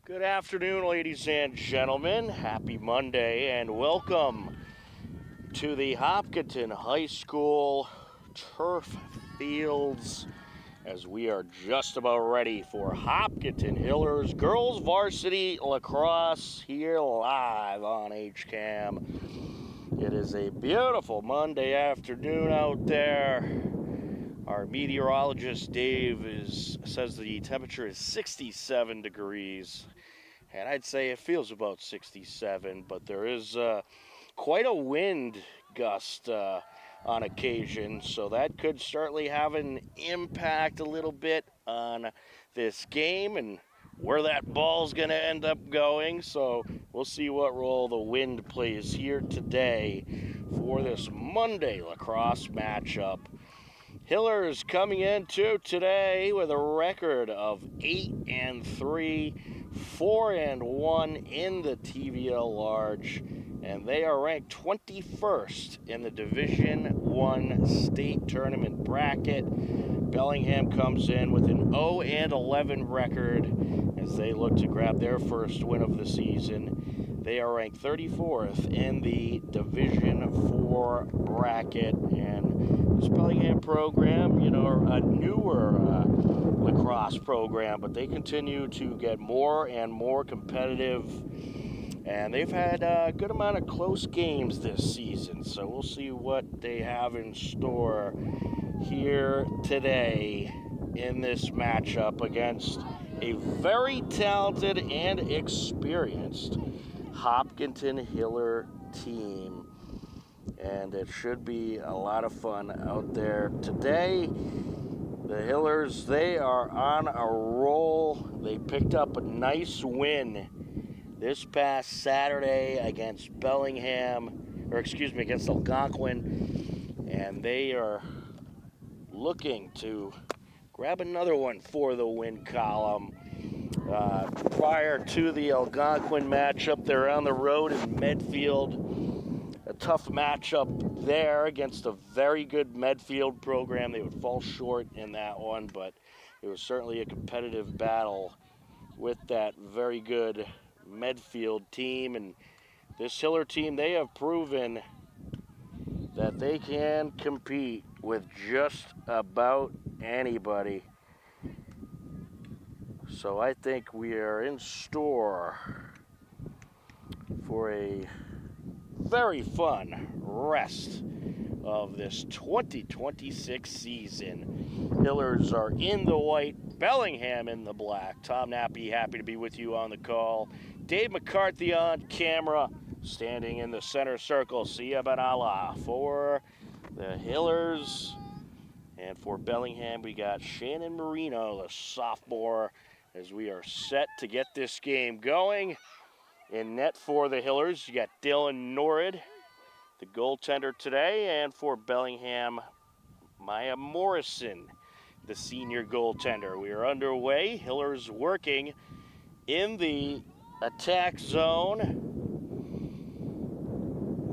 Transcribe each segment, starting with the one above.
Good afternoon, ladies and gentlemen. Happy Monday and welcome to the Hopkinton High School turf fields as we are just about ready for Hopkinton Hillers Girls Varsity Lacrosse here live on HCAM. It is a beautiful Monday afternoon out there. Our meteorologist Dave says the temperature is 67 degrees. And I'd say it feels about 67, but there is quite a wind gust on occasion, so that could certainly have an impact a little bit on this game and where that ball's going to end up going. So we'll see what role the wind plays here today for this Monday lacrosse matchup. Hillers coming into today with a record of 8-3. 4-1 in the TVL Large, and they are ranked 21st in the Division I state tournament bracket. Bellingham comes in with an 0-11 record as they look to grab their first win of the season. They are ranked 34th in the Division IV bracket, and this Bellingham program, a newer lacrosse program, but they continue to get more and more competitive, and they've had a good amount of close games this season, so we'll see what they have in store here today in this matchup against a very talented and experienced Hopkinton Hiller team. And it should be a lot of fun out there today. The Hillers, they are on a roll. They picked up a nice win this past Saturday against against Algonquin. And they are looking to grab another one for the win column. Prior to the Algonquin matchup, they're on the road in Medfield. A tough matchup there against a very good Medfield program. They would fall short in that one, but it was certainly a competitive battle with that very good Medfield team. And this Hiller team, they have proven that they can compete with just about anybody. So I think we are in store for a very fun rest of this 2026 season. Hillers are in the white, Bellingham in the black. Tom Nappy, happy to be with you on the call. Dave McCarthy on camera, standing in the center circle. Sia Banala for the Hillers. And for Bellingham, we got Shannon Marino, the sophomore, as we are set to get this game going. In net for the Hillers, you got Dylan Norrid, the goaltender today, and for Bellingham, Maya Morrison, the senior goaltender. We are underway. Hillers working in the attack zone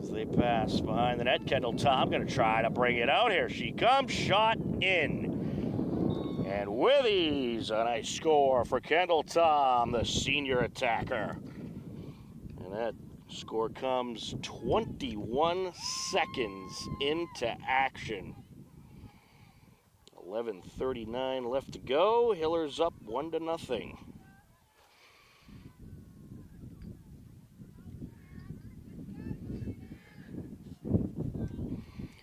as they pass behind the net. Kendall Tom going to try to bring it out. Here she comes, shot in. And with ease, a nice score for Kendall Tom, the senior attacker. And that score comes 21 seconds into action. 11:39 left to go. Hillers up 1-0.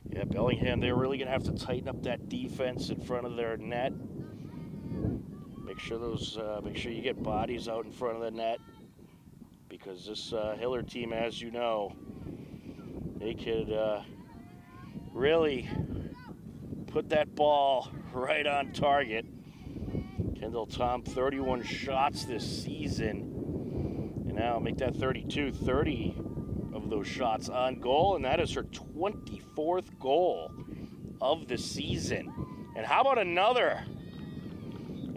Yeah, Bellingham, they're really going to have to tighten up that defense in front of their net. Make sure you get bodies out in front of the net, because this Hiller team, as you know, they could really put that ball right on target. Kendall Tom, 31 shots this season, and now make that 32, 30 of those shots on goal, and that is her 24th goal of the season. And how about another?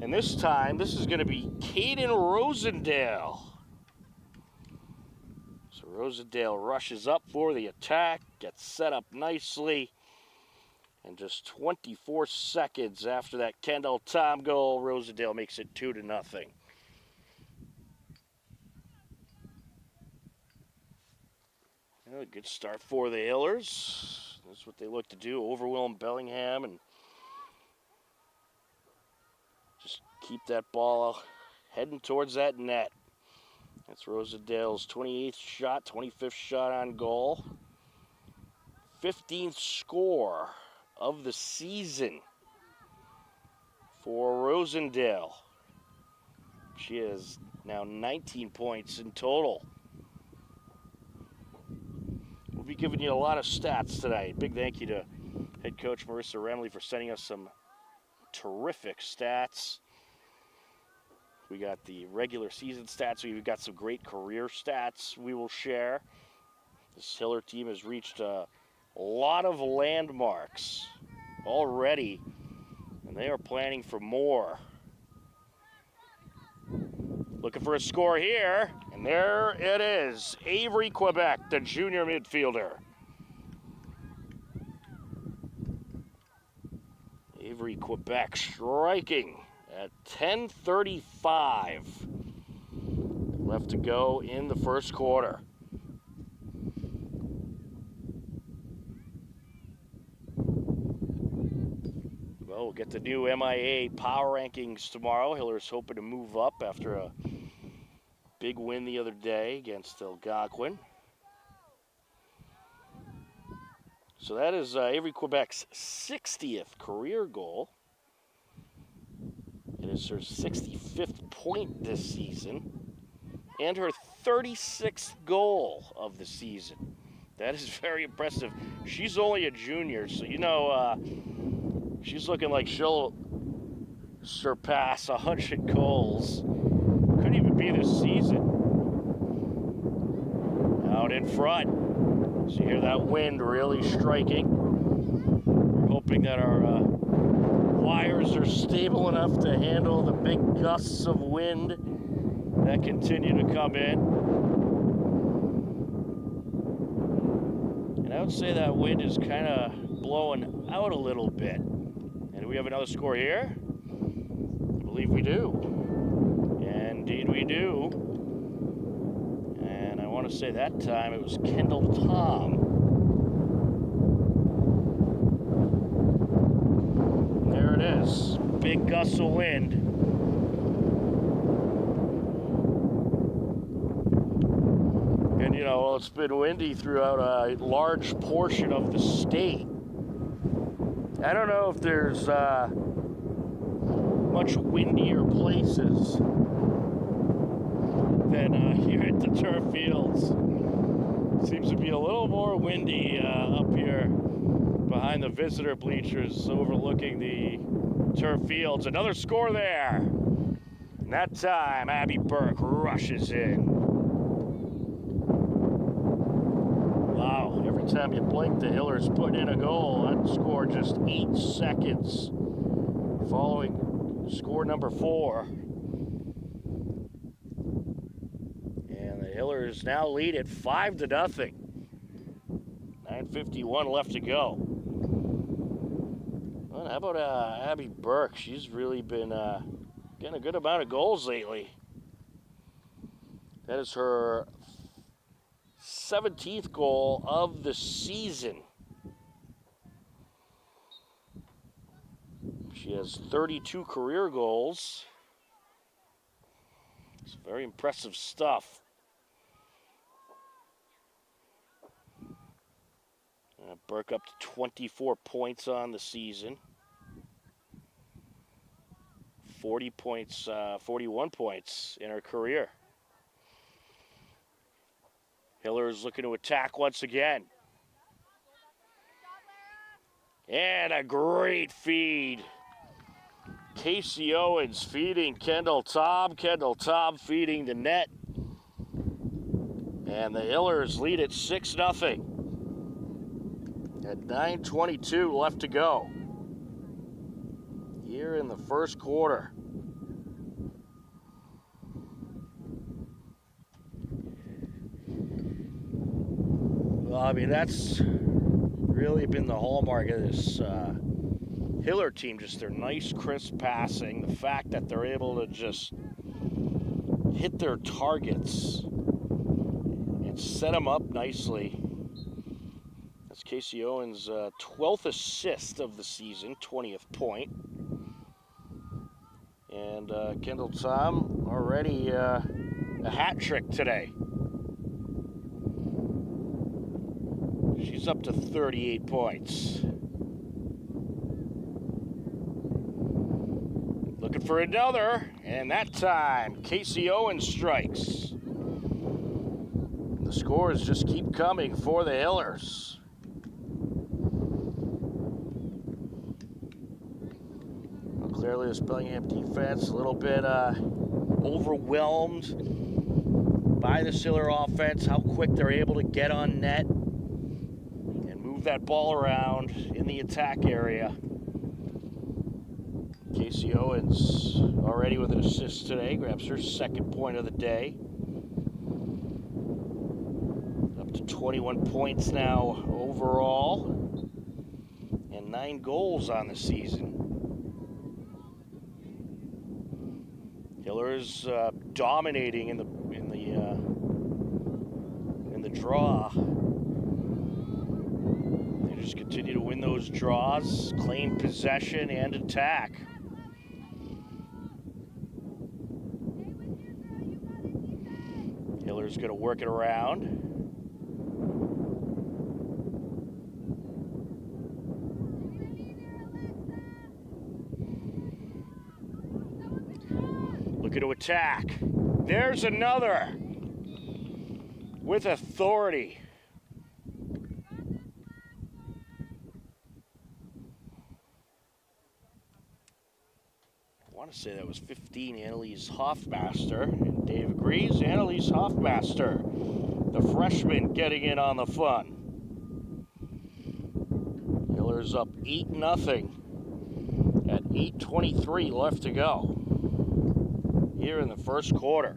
And this time, this is going to be Caden Rosendale. So Rosendale rushes up for the attack, gets set up nicely, and just 24 seconds after that Kendall Tom goal, Rosendale makes it 2-0. Well, a good start for the Hillers. That's what they look to do, overwhelm Bellingham and just keep that ball heading towards that net. That's Rosendale's 28th shot, 25th shot on goal. 15th score of the season for Rosendale. She has now 19 points in total. We'll be giving you a lot of stats tonight. Big thank you to head coach Marissa Remley for sending us some terrific stats. We got the regular season stats. We've got some great career stats we will share. This Hiller team has reached a lot of landmarks already, and they are planning for more. Looking for a score here, and there it is. Avery Quebec, the junior midfielder. Avery Quebec striking at 10:35 left to go in the first quarter. Well, we'll get the new MIA power rankings tomorrow. Hiller's hoping to move up after a big win the other day against Algonquin. So that is Avery Quebec's 60th career goal. It is her 65th point this season and her 36th goal of the season. That is very impressive. She's only a junior, so you know she's looking like she'll surpass 100 goals. Couldn't even be this season. Out in front. So you hear that wind really striking. We're hoping that our wires are stable enough to handle the big gusts of wind that continue to come in. And I would say that wind is kind of blowing out a little bit. And do we have another score here? I believe we do. Indeed we do. And I want to say that time it was Kendall Tom. There it is. Big gusts of wind. And you know, well, it's been windy throughout a large portion of the state. I don't know if there's much windier places than here at the turf fields. Seems to be a little more windy up here behind the visitor bleachers overlooking the turf fields. Another score there. And that time, Abby Burke rushes in. Wow, every time you blink, the Hillers put in a goal. That score just 8 seconds following score number 4. And the Hillers now lead at 5-0. 9:51 left to go. Well, how about Abby Burke? She's really been getting a good amount of goals lately. That is her 17th goal of the season. She has 32 career goals. It's very impressive stuff. Burke up to 24 points on the season. 40 points, 41 points in her career. Hillers looking to attack once again. And a great feed. Casey Owens feeding Kendall Tom. Kendall Tom feeding the net. And the Hillers lead at 6-0. At 9:22 left to go. Here in the first quarter. Well, I mean, that's really been the hallmark of this Hiller team, just their nice, crisp passing, the fact that they're able to just hit their targets and set them up nicely. Casey Owens' 12th assist of the season, 20th point. And Kendall Tom already a hat trick today. She's up to 38 points. Looking for another, and that time Casey Owens strikes. The scores just keep coming for the Hillers. Well, clearly this Bellingham defense a little bit overwhelmed by the Hiller offense, how quick they're able to get on net and move that ball around in the attack area. Casey Owens already with an assist today, grabs her second point of the day. Up to 21 points now overall, and 9 goals on the season. Hillers dominating in the draw. They just continue to win those draws, claim possession, and attack. Hiller's going to work it around. Looking to attack. There's another with authority. I want to say that was 15, Annalise Hoffmaster, and Dave agrees. Annalise Hoffmaster, the freshman, getting in on the fun. Hillers up 8-0 at 8:23 left to go here in the first quarter.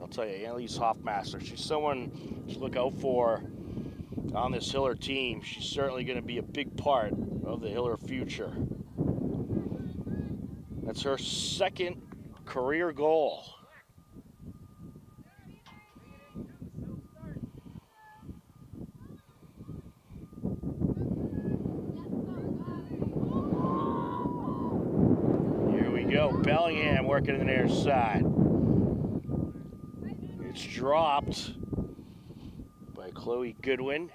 I'll tell you, Annalise Hoffmaster, she's someone to look out for on this Hiller team. She's certainly going to be a big part of the Hiller future. That's her second career goal. Here we go, Bellingham working in the near side. It's dropped by Chloe Goodwin.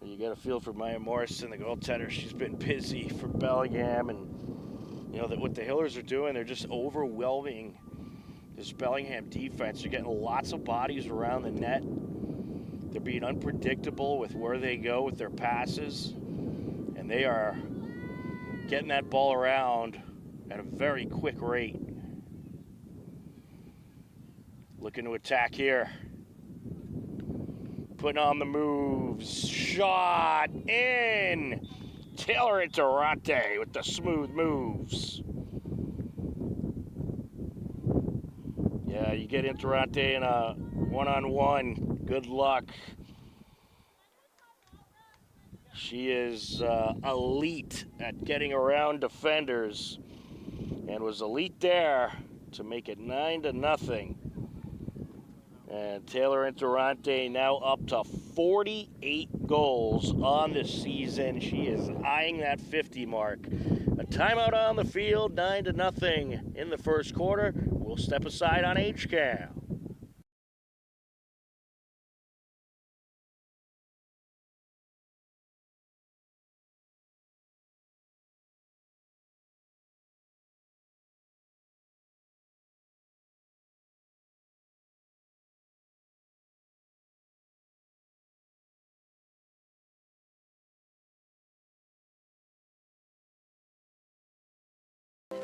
You got a feel for Maya Morrison, the goaltender. She's been busy for Bellingham, and you know that what the Hillers are doing, they're just overwhelming this Bellingham defense. You're getting lots of bodies around the net. They're being unpredictable with where they go with their passes, and they are getting that ball around at a very quick rate. Looking to attack here. Putting on the moves. Shot in. Taylor Interante with the smooth moves. Yeah, you get Interante in a one-on-one. Good luck. She is elite at getting around defenders and was elite there to make it 9-0. And Taylor Interante now up to 48 goals on the season. She is eyeing that 50 mark. A timeout on the field, 9-0 in the first quarter. We'll step aside on HCAM.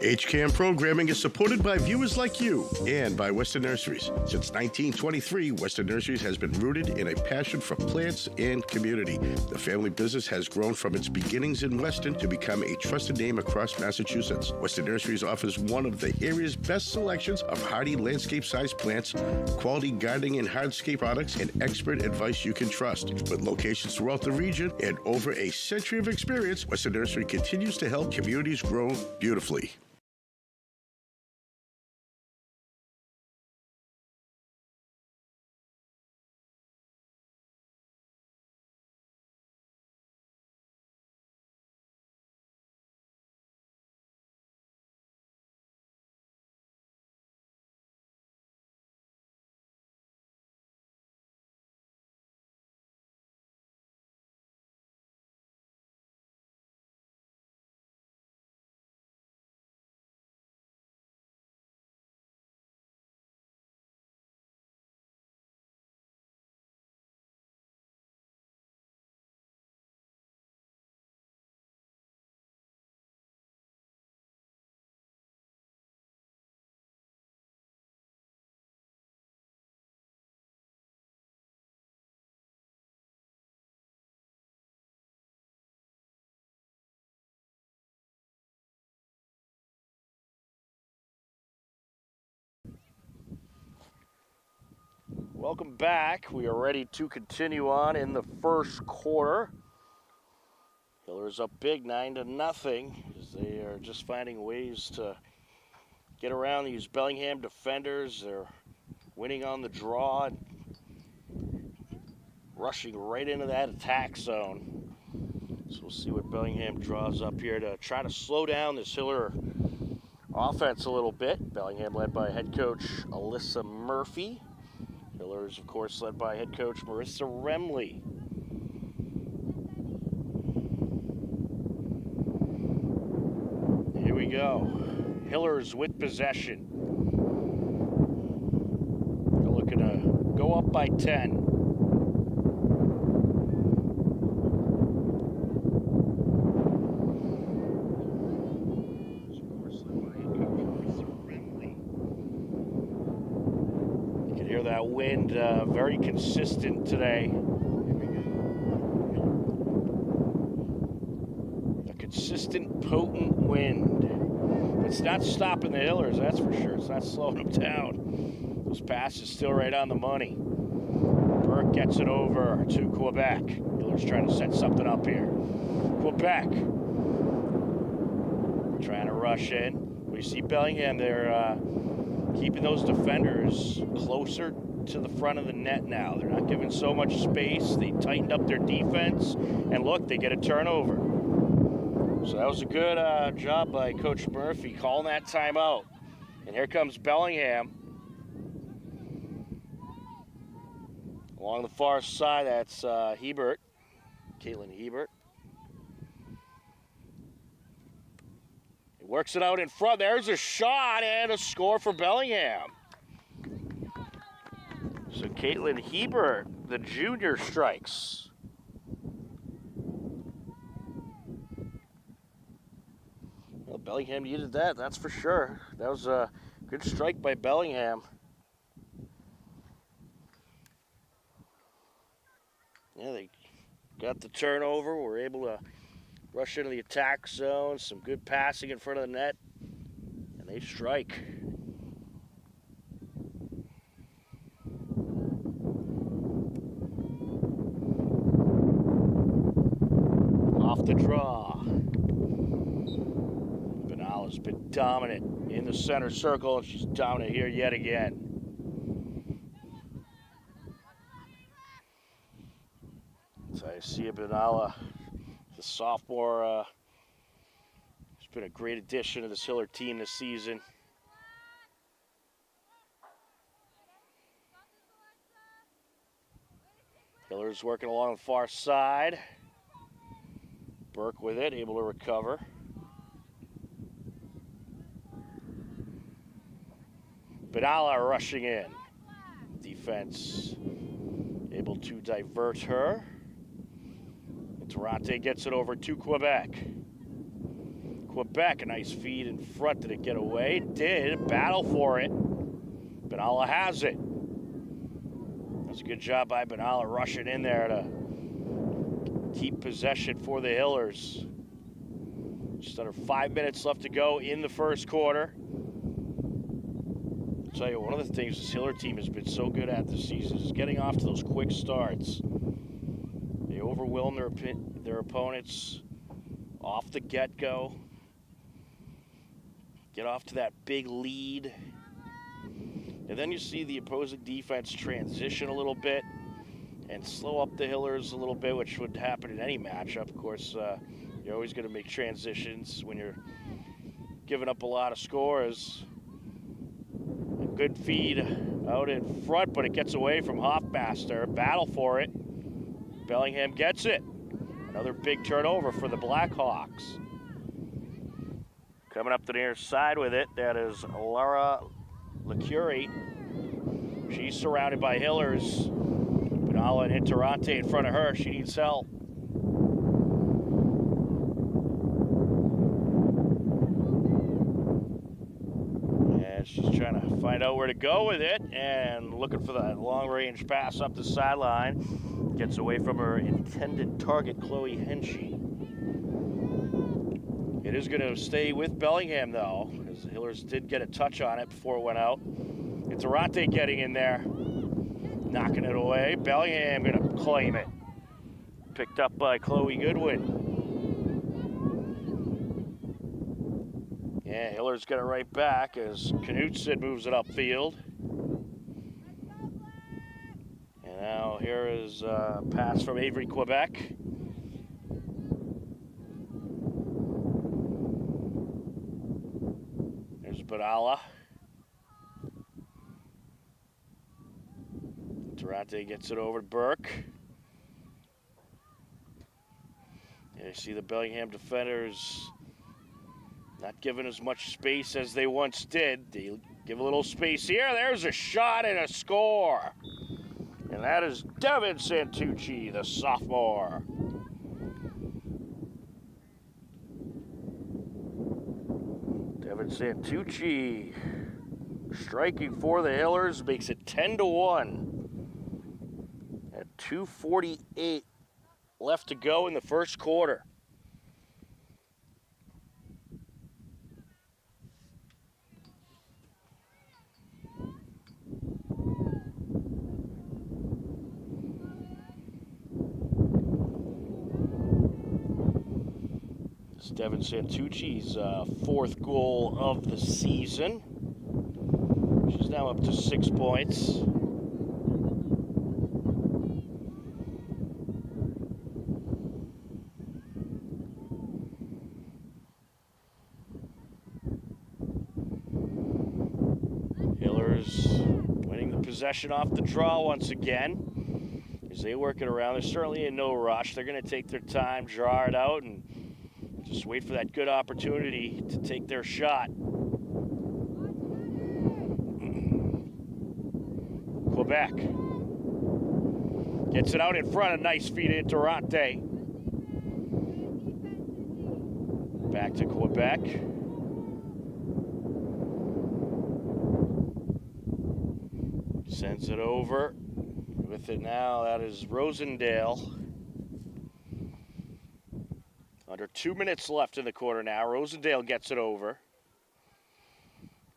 HCAM programming is supported by viewers like you and by Western Nurseries. Since 1923, Western Nurseries has been rooted in a passion for plants and community. The family business has grown from its beginnings in Weston to become a trusted name across Massachusetts. Western Nurseries offers one of the area's best selections of hardy landscape-sized plants, quality gardening and hardscape products, and expert advice you can trust. With locations throughout the region and over a century of experience, Western Nursery continues to help communities grow beautifully. Welcome back. We are ready to continue on in the first quarter. Hillers up big, 9-0, as they are just finding ways to get around these Bellingham defenders. They're winning on the draw, rushing right into that attack zone. So we'll see what Bellingham draws up here to try to slow down this Hiller offense a little bit. Bellingham led by head coach Alyssa Murphy. Hillers, of course, led by head coach Marissa Remley. Here we go. Hillers with possession. They're looking to go up by 10. You can hear that wind, very consistent today. A consistent, potent wind. It's not stopping the Hillers, that's for sure. It's not slowing them down. Those passes still right on the money. Burke gets it over to Quebec. Hillers trying to set something up here. Quebec trying to rush in. We see Bellingham, they're keeping those defenders closer to the front of the net now. They're not giving so much space. They tightened up their defense, and look, they get a turnover. So that was a good job by Coach Murphy calling that timeout. And here comes Bellingham. Along the far side, that's Hebert, Caitlin Hebert. He works it out in front. There's a shot and a score for Bellingham. So Caitlin Hebert, the junior, strikes. Well, Bellingham needed that, that's for sure. That was a good strike by Bellingham. Yeah, they got the turnover. Were able to rush into the attack zone. Some good passing in front of the net. And they strike. Off the draw. Benala's been dominant in the center circle, and she's dominant here yet again. So I see Benala, the sophomore, has been a great addition to this Hiller team this season. Hiller's working along the far side. Burke with it, able to recover. Benala rushing in. Defense able to divert her. Durante gets it over to Quebec. Quebec, a nice feed in front. Did it get away? It did. Battle for it. Benala has it. That's a good job by Benala rushing in there to keep possession for the Hillers. Just under 5 minutes left to go in the first quarter. I'll tell you, one of the things this Hiller team has been so good at this season is getting off to those quick starts. They overwhelm their opponents off the get-go. Get off to that big lead. And then you see the opposing defense transition a little bit and slow up the Hillers a little bit, which would happen in any matchup. Of course, you're always going to make transitions when you're giving up a lot of scores. A good feed out in front, but it gets away from Hoffmaster. Battle for it. Bellingham gets it. Another big turnover for the Blackhawks. Coming up the near side with it, that is Laura LeCurie. She's surrounded by Hillers. Benala and Interante in front of her. She needs help. And she's trying to find out where to go with it and looking for that long-range pass up the sideline. Gets away from her intended target, Chloe Henchy. It is going to stay with Bellingham, though, as the Hillers did get a touch on it before it went out. Interante getting in there. Knocking it away. Bellingham going to claim it. Picked up by Chloe Goodwin. Yeah, Hiller's got it right back as Knutson moves it upfield. And now here is a pass from Avery, Quebec. There's Badala. Durante gets it over to Burke. And you see the Bellingham defenders not giving as much space as they once did. They give a little space here. There's a shot and a score. And that is Devin Santucci, the sophomore. Devin Santucci striking for the Hillers makes it 10-1. At 2:48 left to go in the first quarter. It's Devin Santucci's fourth goal of the season. She's now up to 6 points. Winning the possession off the draw once again. As they work it around, they're certainly in no rush. They're going to take their time, draw it out, and just wait for that good opportunity to take their shot. Quebec gets it out in front. A nice feed in Durante. Back to Quebec. Sends it over. With it now, that is Rosendale. Under 2 minutes left in the quarter now. Rosendale gets it over.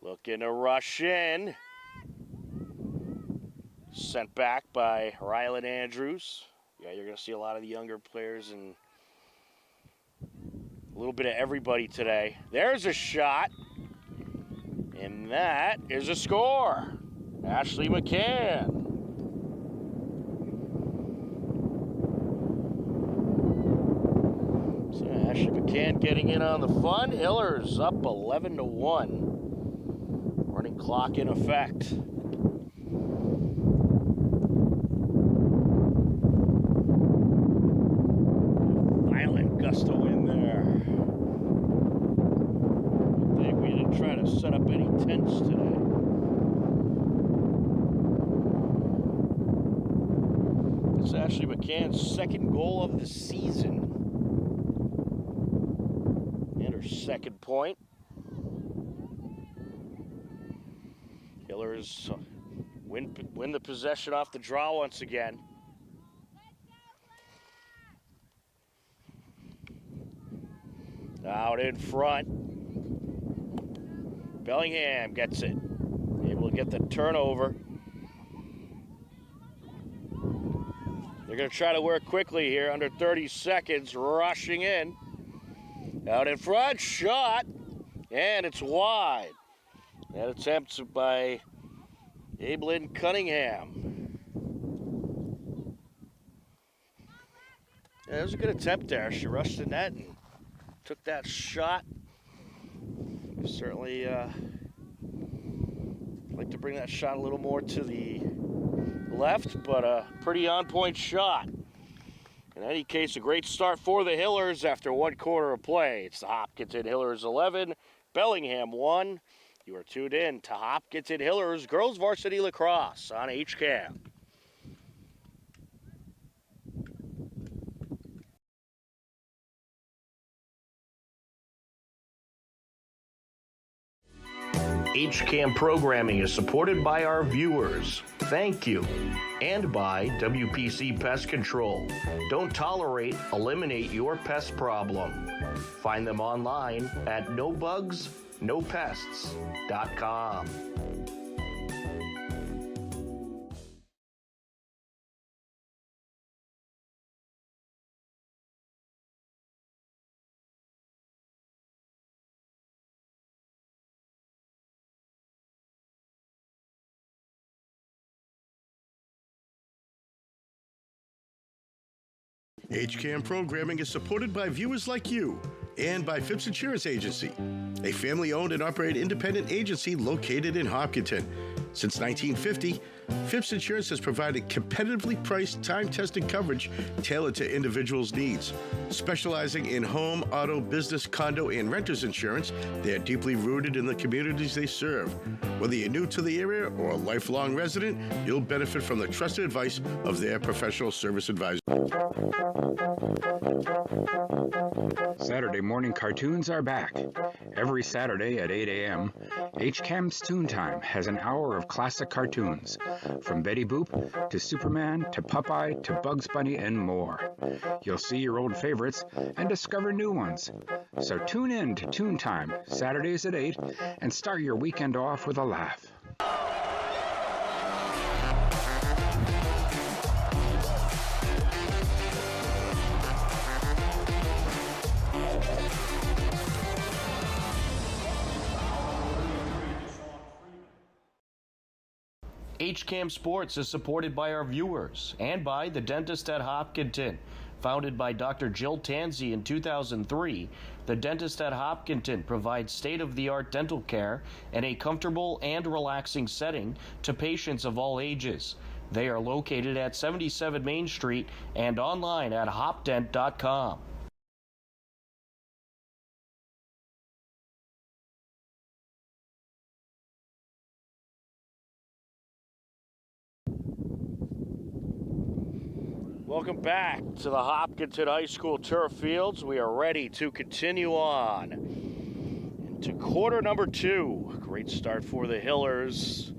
Looking to rush in. Sent back by Rylan Andrews. Yeah, you're going to see a lot of the younger players and a little bit of everybody today. There's a shot. And that is a score. Ashley McCann. So Ashley McCann getting in on the fun. Hillers up 11-1. Running clock in effect. Violent gust of wind there. I think we didn't try to set up any tents today. It's Ashley McCann's second goal of the season. And her second point. Hillers win the possession off the draw once again. Out in front. Bellingham gets it. Able to get the turnover. They're going to try to work quickly here, under 30 seconds, rushing in. Out in front, shot, and it's wide. That attempt by Ablin Cunningham. Yeah, it was a good attempt there. She rushed the net and took that shot. Certainly like to bring that shot a little more to the left, but a pretty on-point shot. In any case, a great start for the Hillers after 1 quarter of play. It's the Hopkinton Hillers 11, Bellingham 1. You are tuned in to Hopkinton Hillers Girls Varsity Lacrosse on HCAM. HCAM programming is supported by our viewers. Thank you. And by WPC Pest Control. Don't tolerate, eliminate your pest problem. Find them online at nobugsnopests.com. HCAM programming is supported by viewers like you and by Phipps Insurance Agency, a family-owned and operated independent agency located in Hopkinton. Since 1950, Phipps Insurance has provided competitively priced, time-tested coverage tailored to individuals' needs. Specializing in home, auto, business, condo, and renters insurance, they are deeply rooted in the communities they serve. Whether you're new to the area or a lifelong resident, you'll benefit from the trusted advice of their professional service advisor. Saturday morning cartoons are back. Every Saturday at 8 a.m., HCAM's Toon Time has an hour of classic cartoons, from Betty Boop to Superman to Popeye to Bugs Bunny and more. You'll see your old favorites and discover new ones. So tune in to Toon Time, Saturdays at 8, and start your weekend off with a laugh. HCAM Sports is supported by our viewers and by the Dentist at Hopkinton. Founded by Dr. Jill Tansey in 2003, the Dentist at Hopkinton provides state-of-the-art dental care in a comfortable and relaxing setting to patients of all ages. They are located at 77 Main Street and online at hopdent.com. Welcome back to the Hopkinton High School turf fields. We are ready to continue on into quarter number 2. Great start for the Hillers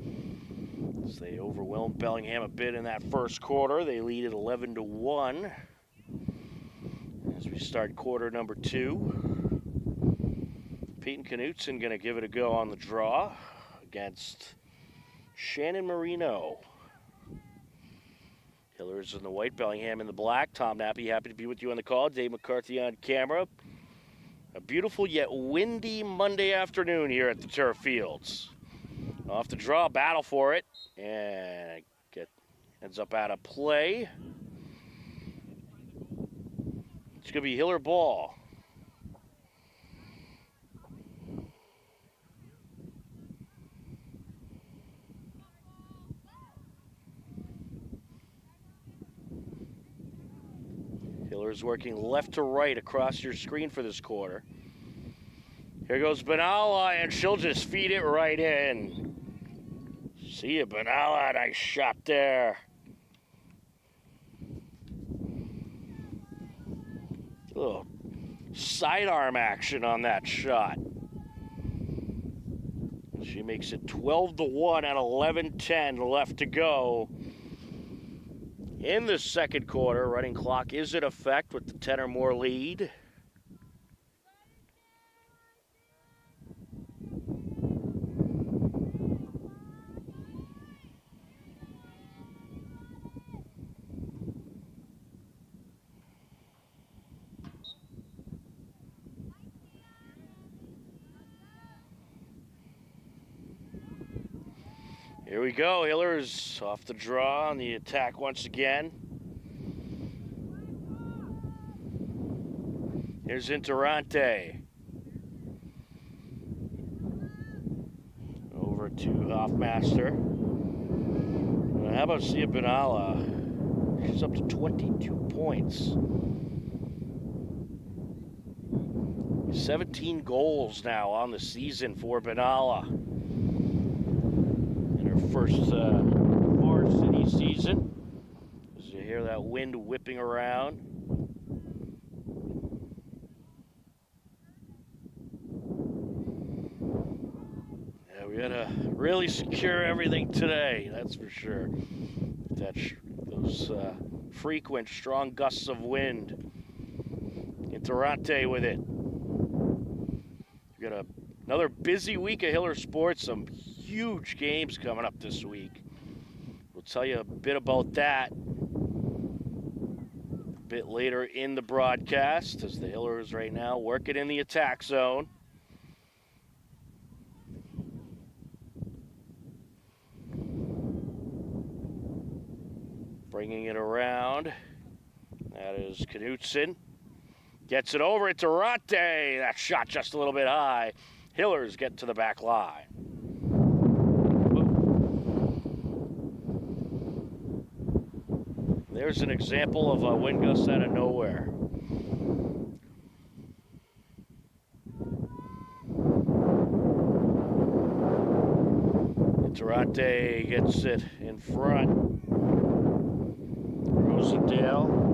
as they overwhelmed Bellingham a bit in that first quarter. They lead at 11-1 as we start quarter number 2. Peyton Knutson going to give it a go on the draw against Shannon Marino. Hillers in the white, Bellingham in the black. Tom Nappy, happy to be with you on the call. Dave McCarthy on camera. A beautiful yet windy Monday afternoon here at the turf fields. Off the draw, battle for it, and ends up out of play. It's going to be Hiller ball. Hiller's working left to right across your screen for this quarter. Here goes Benalla, and she'll just feed it right in. See you, Benalla. Nice shot there. A little sidearm action on that shot. She makes it 12-1 at 11:10 left to go. In the second quarter, running clock is in effect with the 10 or more lead. Here we go. Hillers off the draw on the attack once again. Here's Interante. Over to Hoffmaster. How about Sia Benalla? She's up to 22 points. 17 goals now on the season for Benalla. First Varsity season. As you hear that wind whipping around. Yeah, we had to really secure everything today, that's for sure. Those frequent strong gusts of wind. Interante with it. We got another busy week of Hiller sports. Some huge games coming up this week. We'll tell you a bit about that a bit later in the broadcast, as the Hillers right now working in the attack zone. Bringing it around. That is Knutson. Gets it over at Durante. That shot just a little bit high. Hillers get to the back line. There's an example of a wind gust out of nowhere. Durante gets it in front. Rosendale.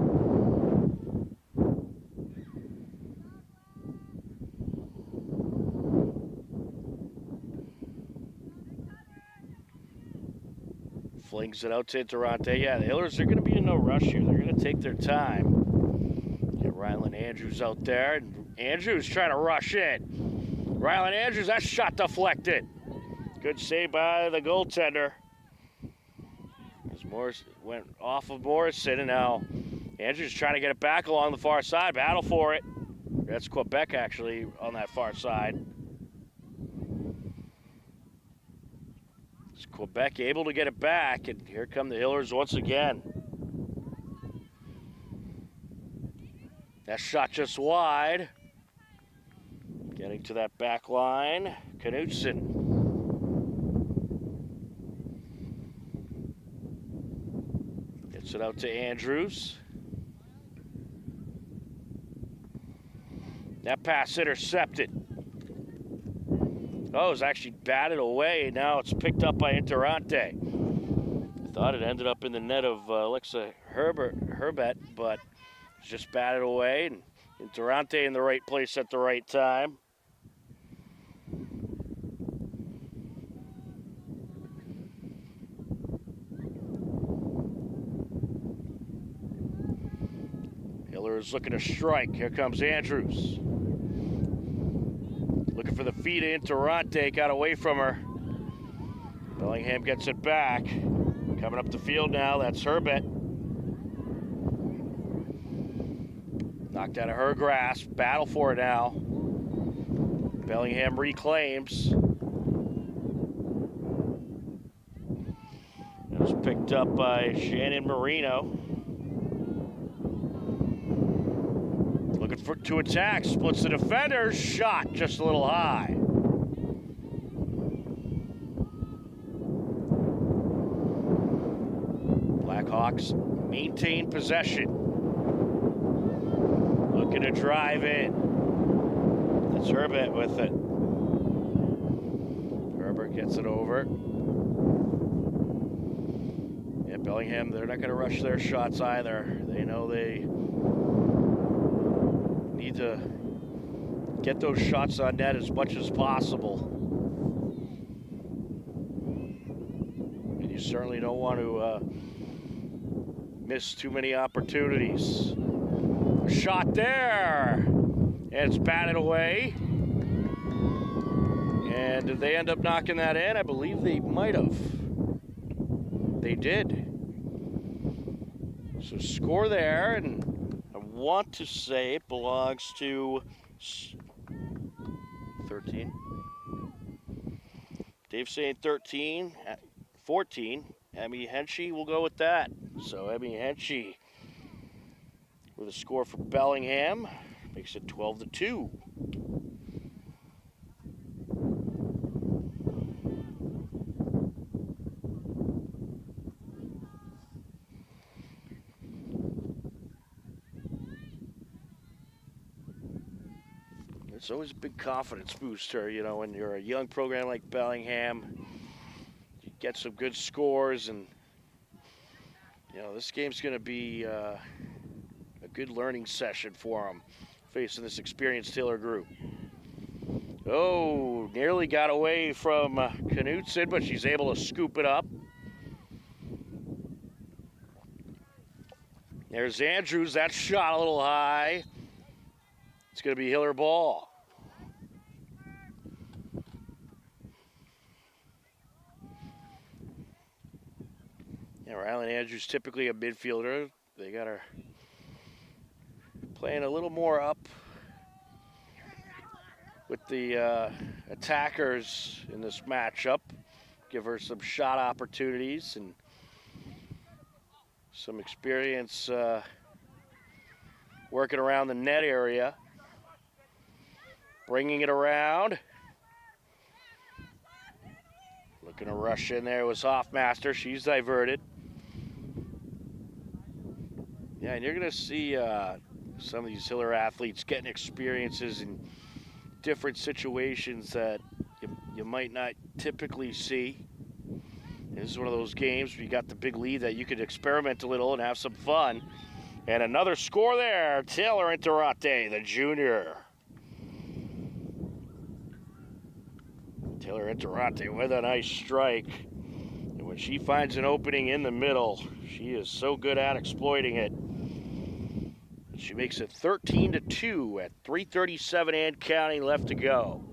Flings it out to Durante. Yeah, the Hillers are going to be in no rush here. They're going to take their time. Get Ryland Andrews out there. And Andrews trying to rush in. Ryland Andrews, that shot deflected. Good save by the goaltender. As Morris went off of Morrison, and now Andrews trying to get it back along the far side. Battle for it. That's Quebec actually on that far side. It's Quebec able to get it back, and here come the Hillers once again. That shot just wide. Getting to that back line, Knutson. Gets it out to Andrews. That pass intercepted. Oh, it was actually batted away. Now it's picked up by Interante. I thought it ended up in the net of Alexa Herbert, but it's just batted away. And Interante in the right place at the right time. Hillers looking to strike. Here comes Andrews. Looking for the feed in. Durante got away from her. Bellingham gets it back. Coming up the field now, that's Herbert. Knocked out of her grasp. Battle for it now. Bellingham reclaims. It was picked up by Shannon Marino. Looking to attack, splits the defender, shot just a little high. Blackhawks maintain possession. Looking to drive in. That's Herbert with it. Herbert gets it over. Yeah, Bellingham, they're not going to rush their shots either. They know they need to get those shots on net as much as possible. And you certainly don't want to miss too many opportunities. Shot there, and it's batted away. And did they end up knocking that in? I believe they might have. They did. So score there, and I want to say it belongs to 13. Dave's saying 13, 14. Emmy Henchy will go with that. So Emmy Henchy with a score for Bellingham makes it 12-2. It's always a big confidence booster, you know, when you're a young program like Bellingham. You get some good scores, and, you know, this game's going to be a good learning session for them, facing this experienced Hiller group. Oh, nearly got away from Knutson, but she's able to scoop it up. There's Andrews. That shot a little high. It's going to be Hiller ball. Yeah, Ryland Andrews typically a midfielder. They got her playing a little more up with the attackers in this matchup. Give her some shot opportunities and some experience working around the net area. Bringing it around. Looking to rush in there was Hoffmaster. She's diverted. Yeah, and you're going to see some of these Hiller athletes getting experiences in different situations that you might not typically see. And this is one of those games where you got the big lead that you could experiment a little and have some fun. And another score there. Taylor Interate, the junior. Taylor Interate with a nice strike. And when she finds an opening in the middle, she is so good at exploiting it. She makes it 13-2 at 3:37 and counting left to go.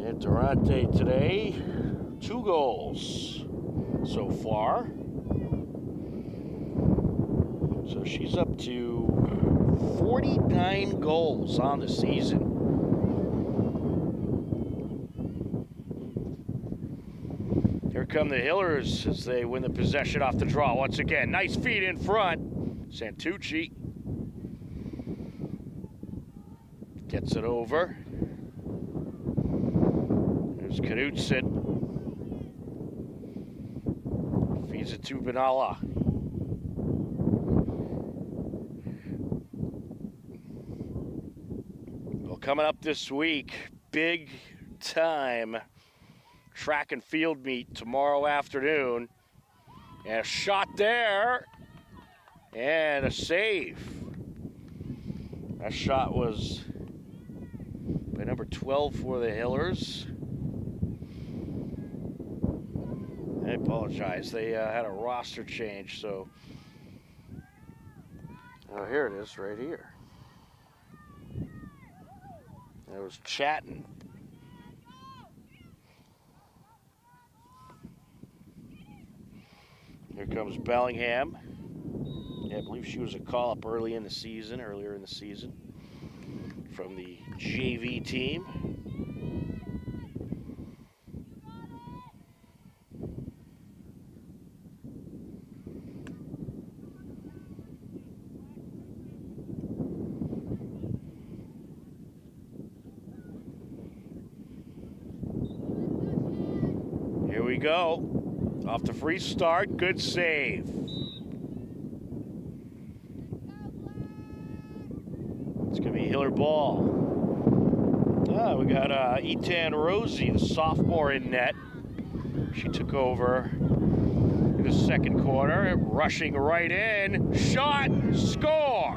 Interate today, 2 goals so far. So she's up to 49 goals on the season. Here come the Hillers as they win the possession off the draw once again. Nice feed in front. Santucci gets it over. There's Knudsen. Feeds it to Benalla. Well, coming up this week, big time track and field meet tomorrow afternoon. And a shot there. And a save. That shot was by number 12 for the Hillers. I apologize. They had a roster change, so. Oh, here it is, right here. It was Chatton. Here comes Bellingham. Yeah, I believe she was a call-up earlier in the season, from the JV team. Here we go. Off the free start, good save. It's going to be Hiller ball. We got Etan Rosie, the sophomore, in net. She took over in the second quarter, rushing right in. Shot, score!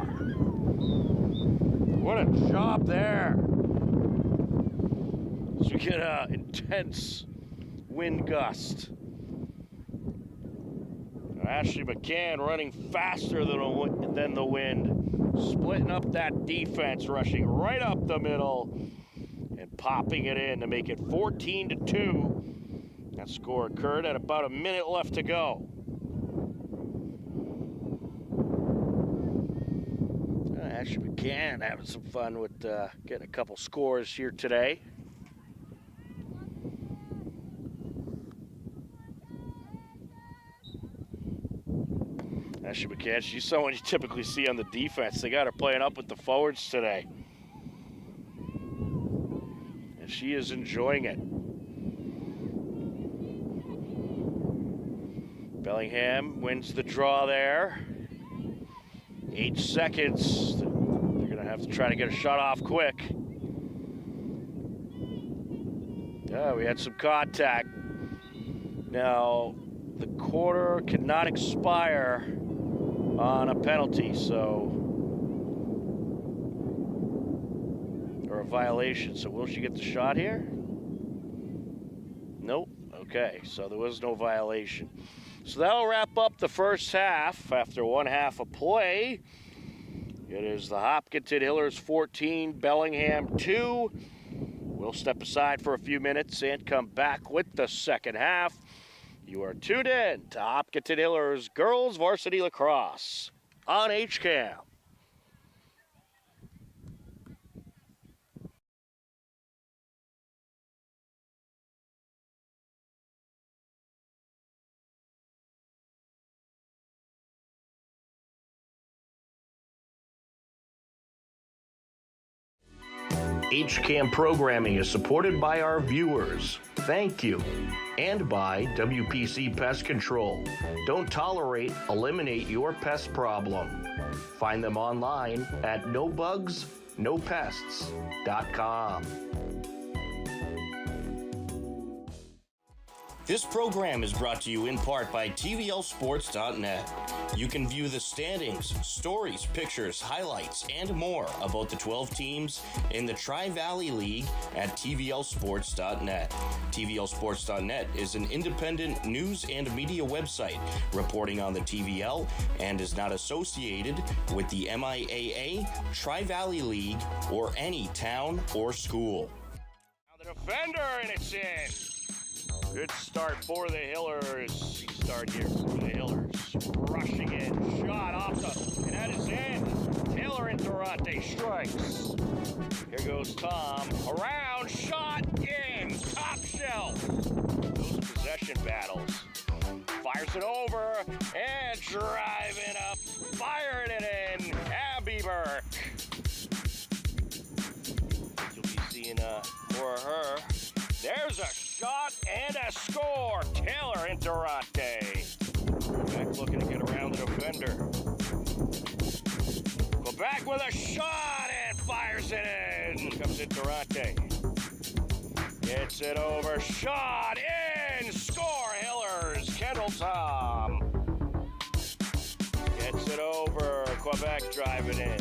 What a job there. So we get an intense wind gust. Ashley McCann running faster than the wind, splitting up that defense, rushing right up the middle and popping it in to make it 14-2. That score occurred at about a minute left to go. Ashley McCann having some fun with getting a couple scores here today. Ashley McCann, she's someone you typically see on the defense. They got her playing up with the forwards today. And she is enjoying it. Bellingham wins the draw there. 8 seconds. They're going to have to try to get a shot off quick. Yeah, we had some contact. Now, the quarter cannot expire on a penalty, or a violation. So will she get the shot here? Nope. Okay, so there was no violation. So that'll wrap up the first half. After one half of play, it is the Hopkinton Hillers 14, Bellingham 2. We'll step aside for a few minutes and come back with the second half. You are tuned in to Hopkinton Hillers Girls Varsity Lacrosse on HCAM. HCAM programming is supported by our viewers. Thank you. And by WPC Pest Control. Don't tolerate, eliminate your pest problem. Find them online at nobugsnopests.com. This program is brought to you in part by TVLsports.net. You can view the standings, stories, pictures, highlights, and more about the 12 teams in the Tri-Valley League at TVLsports.net. TVLsports.net is an independent news and media website reporting on the TVL and is not associated with the MIAA, Tri-Valley League, or any town or school. Now the defender, and it's in. Good start for the Hillers. Start here for the Hillers. Rushing in. Shot off the... And that is in. Taylor and Durante strikes. Here goes Tom. Around. Shot in. Top shelf. Those possession battles. Fires it over. And driving up. Firing it in. Abby Burke. You'll be seeing more of her. There's a shot and a score. Taylor and Durante. Back looking to get around the defender. Go back with a shot and fires it in. Comes in Durante. Gets it over. Shot in. Score Hillers. Kendall Tom. Gets it over. Quebec driving in.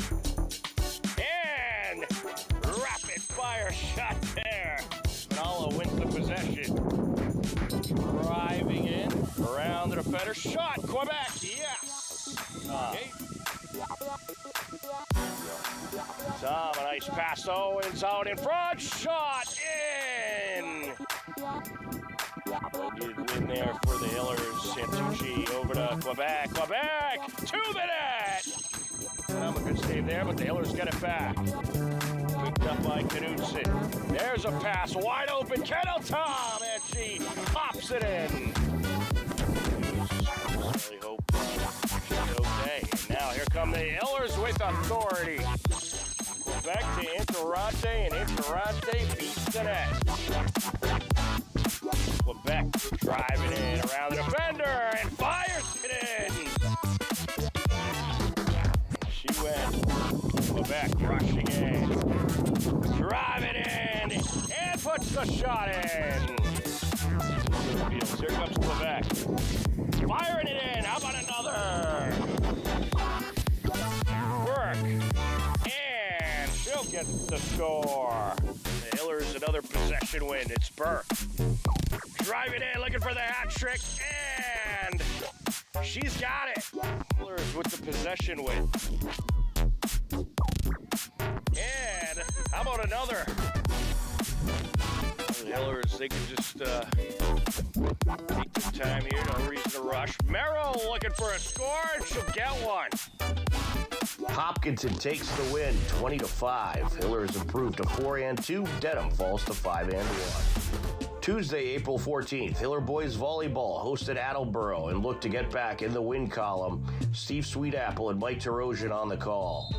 And rapid fire shot there. Manalo wins the possession. Driving in around the defender. Shot. Quebec. Yes. Tom, a nice pass. Owens out in front. Shot in. Good win there for the Hillers. Santucci over to Quebec. Quebec to the net. Not a good save there, but the Hillers get it back. Picked up by Knudsen. There's a pass wide open. Kendall Tom, and she pops it in. Really hope she's okay. And now here come the Hillers with authority. Back to Interante, and Interante beats the net. Quebec driving in around the defender and fires it in. She went. Quebec rushing in. Driving in and puts the shot in. Here comes Quebec. Firing it in. How about another? Burke. And she'll get the score. The Hillers another possession win. It's Burke. Driving in, looking for the hat trick. And she's got it. Hillers with the possession win. And how about another? The Hillers, they can just take their time here. No reason to rush. Merrill looking for a score, and she'll get one. Hopkinton takes the win, 20-5. Hillers improved to 4-2. Dedham falls to 5-1. Tuesday, April 14th, Hiller Boys Volleyball hosted Attleboro and looked to get back in the win column. Steve Sweetapple and Mike Terosian on the call.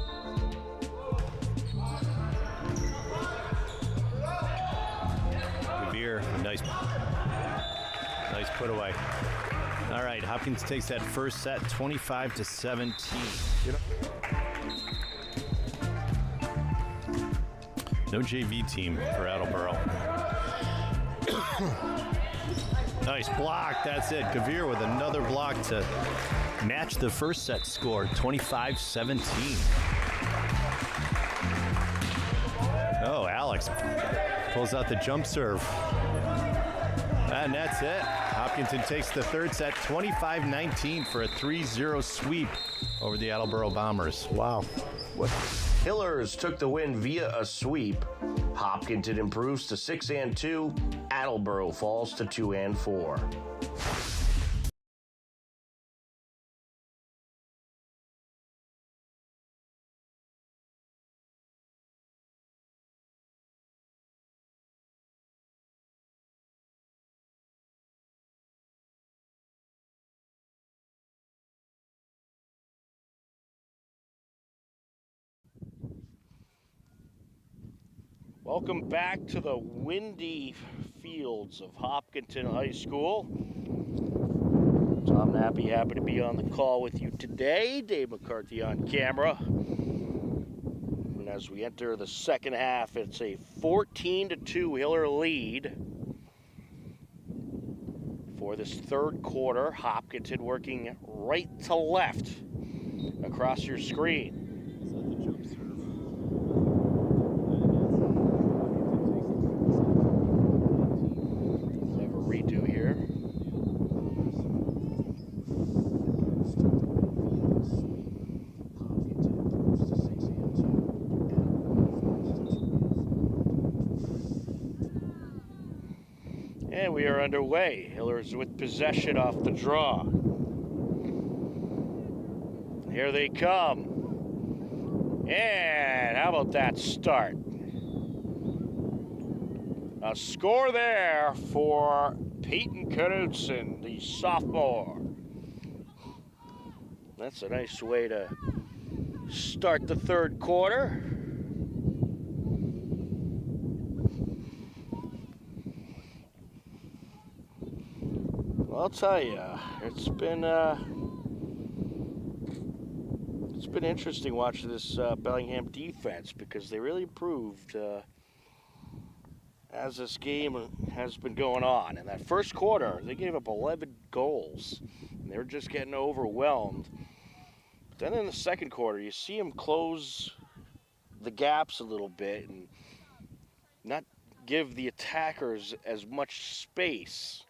Nice put away. All right, Hopkins takes that first set, 25-17. No JV team for Attleboro. Nice block. That's it. Gavir with another block to match the first set score, 25-17. Oh, Alex pulls out the jump serve. And that's it. Hopkinton takes the third set, 25-19 for a 3-0 sweep over the Attleboro Bombers. Wow. Hillers took the win via a sweep. Hopkinton improves to 6-2. Attleboro falls to 2-4. Welcome back to the windy fields of Hopkinton High School. Tom Nappy, happy to be on the call with you today. Dave McCarthy on camera. And as we enter the second half, it's a 14-2 Hiller lead. For this third quarter, Hopkinton working right to left across your screen. Redo here. And we are underway. Hillers with possession off the draw. Here they come. And how about that start? A score there for Peyton Knudsen, the sophomore. That's a nice way to start the third quarter. Well, I'll tell you, it's been interesting watching this Bellingham defense because they really improved as this game has been going on. In that first quarter, they gave up 11 goals, and they were just getting overwhelmed. But then in the second quarter, you see them close the gaps a little bit and not give the attackers as much space.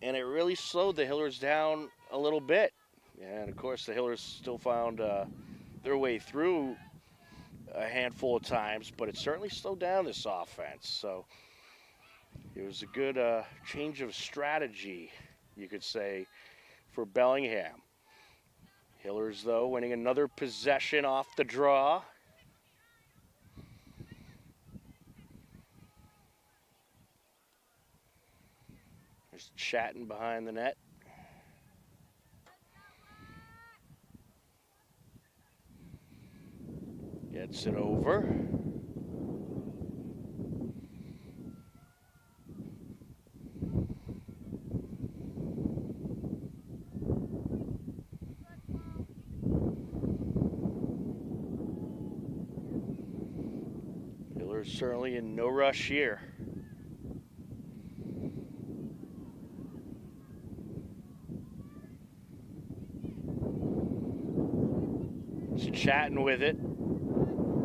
And it really slowed the Hillers down a little bit. And, of course, the Hillers still found their way through a handful of times, but it certainly slowed down this offense. So it was a good change of strategy, you could say, for Bellingham. Hillers, though, winning another possession off the draw. There's chatting behind the net. Gets it over. Hiller's certainly in no rush here. He's chatting with it.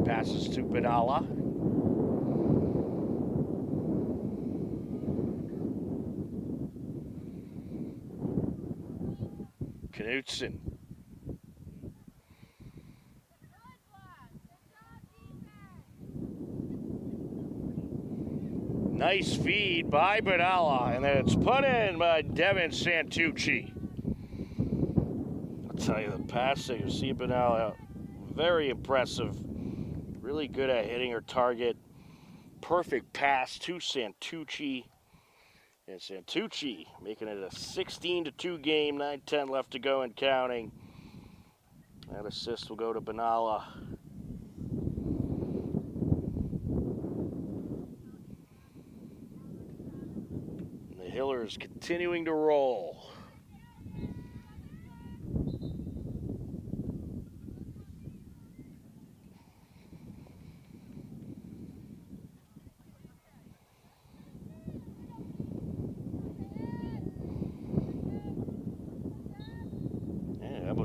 Passes to Benalla. Knudsen. Nice feed by Benalla, and then it's put in by Devin Santucci. I'll tell you, the passing of C. Benalla, very impressive. Really good at hitting her target. Perfect pass to Santucci. And Santucci making it a 16-2 game, 9:10 left to go and counting. That assist will go to Benalla. And the Hillers continuing to roll.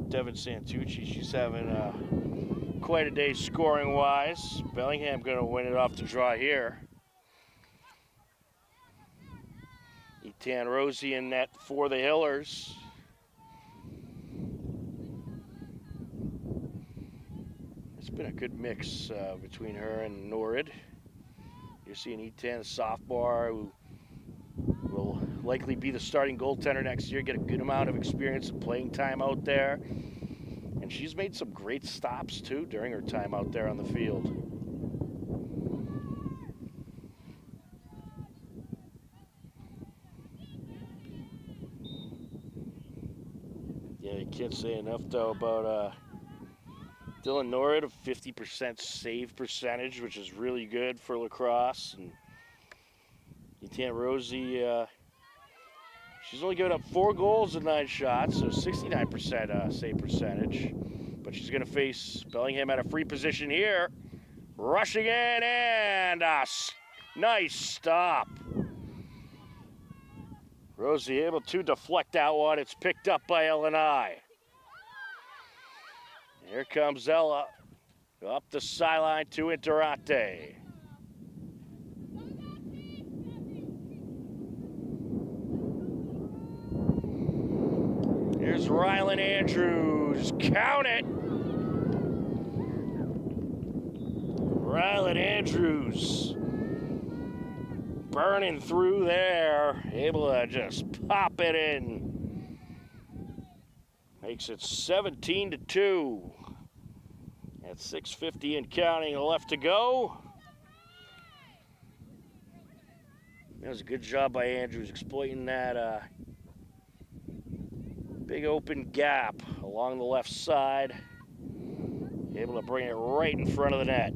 Devin Santucci, she's having quite a day scoring-wise. Bellingham going to win it off the draw here. Etan Rosie in net for the Hillers. It's been a good mix between her and Norrid. You're seeing Etan, a sophomore, who will likely be the starting goaltender next year, get a good amount of experience and playing time out there. And she's made some great stops, too, during her time out there on the field. Yeah, you can't say enough, though, about Dylan Norrid, a 50% save percentage, which is really good for lacrosse. And Aunt Rosie, she's only given up 4 goals in 9 shots, so 69% save percentage. But she's going to face Bellingham at a free position here. Rushing in, and a nice stop. Rosie able to deflect that one. It's picked up by LNI. Here comes Ella up the sideline to Interate. Here's Rylan Andrews. Count it. Rylan Andrews burning through there, able to just pop it in. Makes it 17-2. At 6:50 and counting left to go. That was a good job by Andrews exploiting that big open gap along the left side. Able to bring it right in front of the net.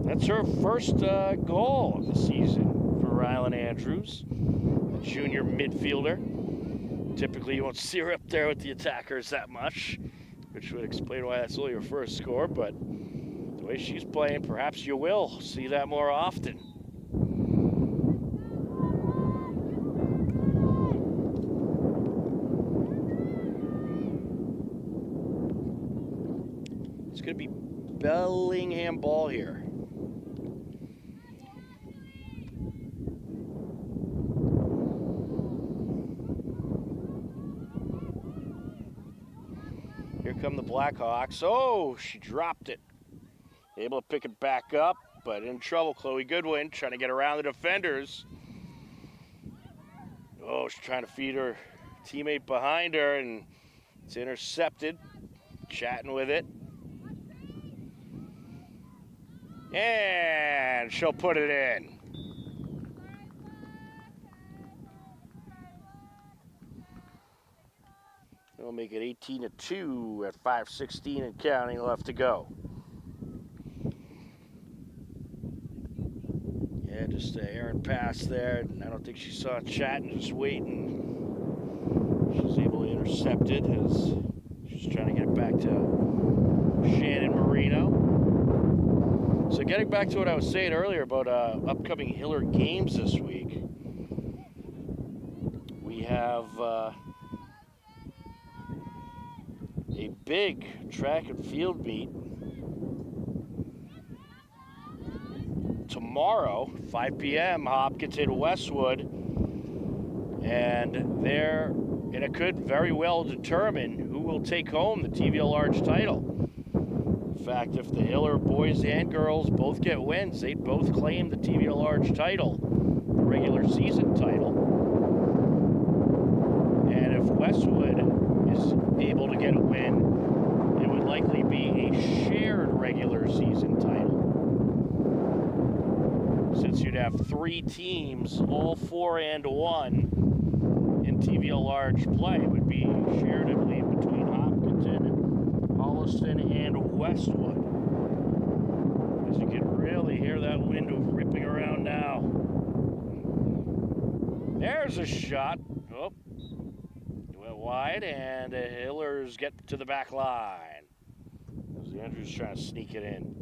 That's her first goal of the season for Rylan Andrews, the junior midfielder. Typically, you won't see her up there with the attackers that much, which would explain why that's only her first score, but the way she's playing, perhaps you will see that more often. It's going to be Bellingham ball here. Here come the Blackhawks. Oh, she dropped it. Able to pick it back up, but in trouble. Chloe Goodwin trying to get around the defenders. Oh, she's trying to feed her teammate behind her, and it's intercepted. Chatting with it. And she'll put it in. We'll make it 18-2 at 5:16 and counting left to go. Yeah, just an errant pass there. I don't think she saw Chatton just waiting. She's able to intercept it as she's trying to get it back to Shannon Marino. So getting back to what I was saying earlier about upcoming Hiller games this week, we have a big track and field meet tomorrow, 5 p.m., Hopkinton Westwood, and there, and it could very well determine who will take home the TVL Large title. In fact, if the Hiller boys and girls both get wins, they'd both claim the TVL Large title, the regular season title. And if Westwood is able to get a win, it would likely be a shared regular season title. Since you'd have 3 teams, all 4 and 1 in TVL Large play, it would be shared, I believe, between Hopkinton, Holliston, and Westwood. As you can really hear that wind ripping around now. There's a shot. Oh. Went wide, and the Hillers get to the back line. As Andrews trying to sneak it in.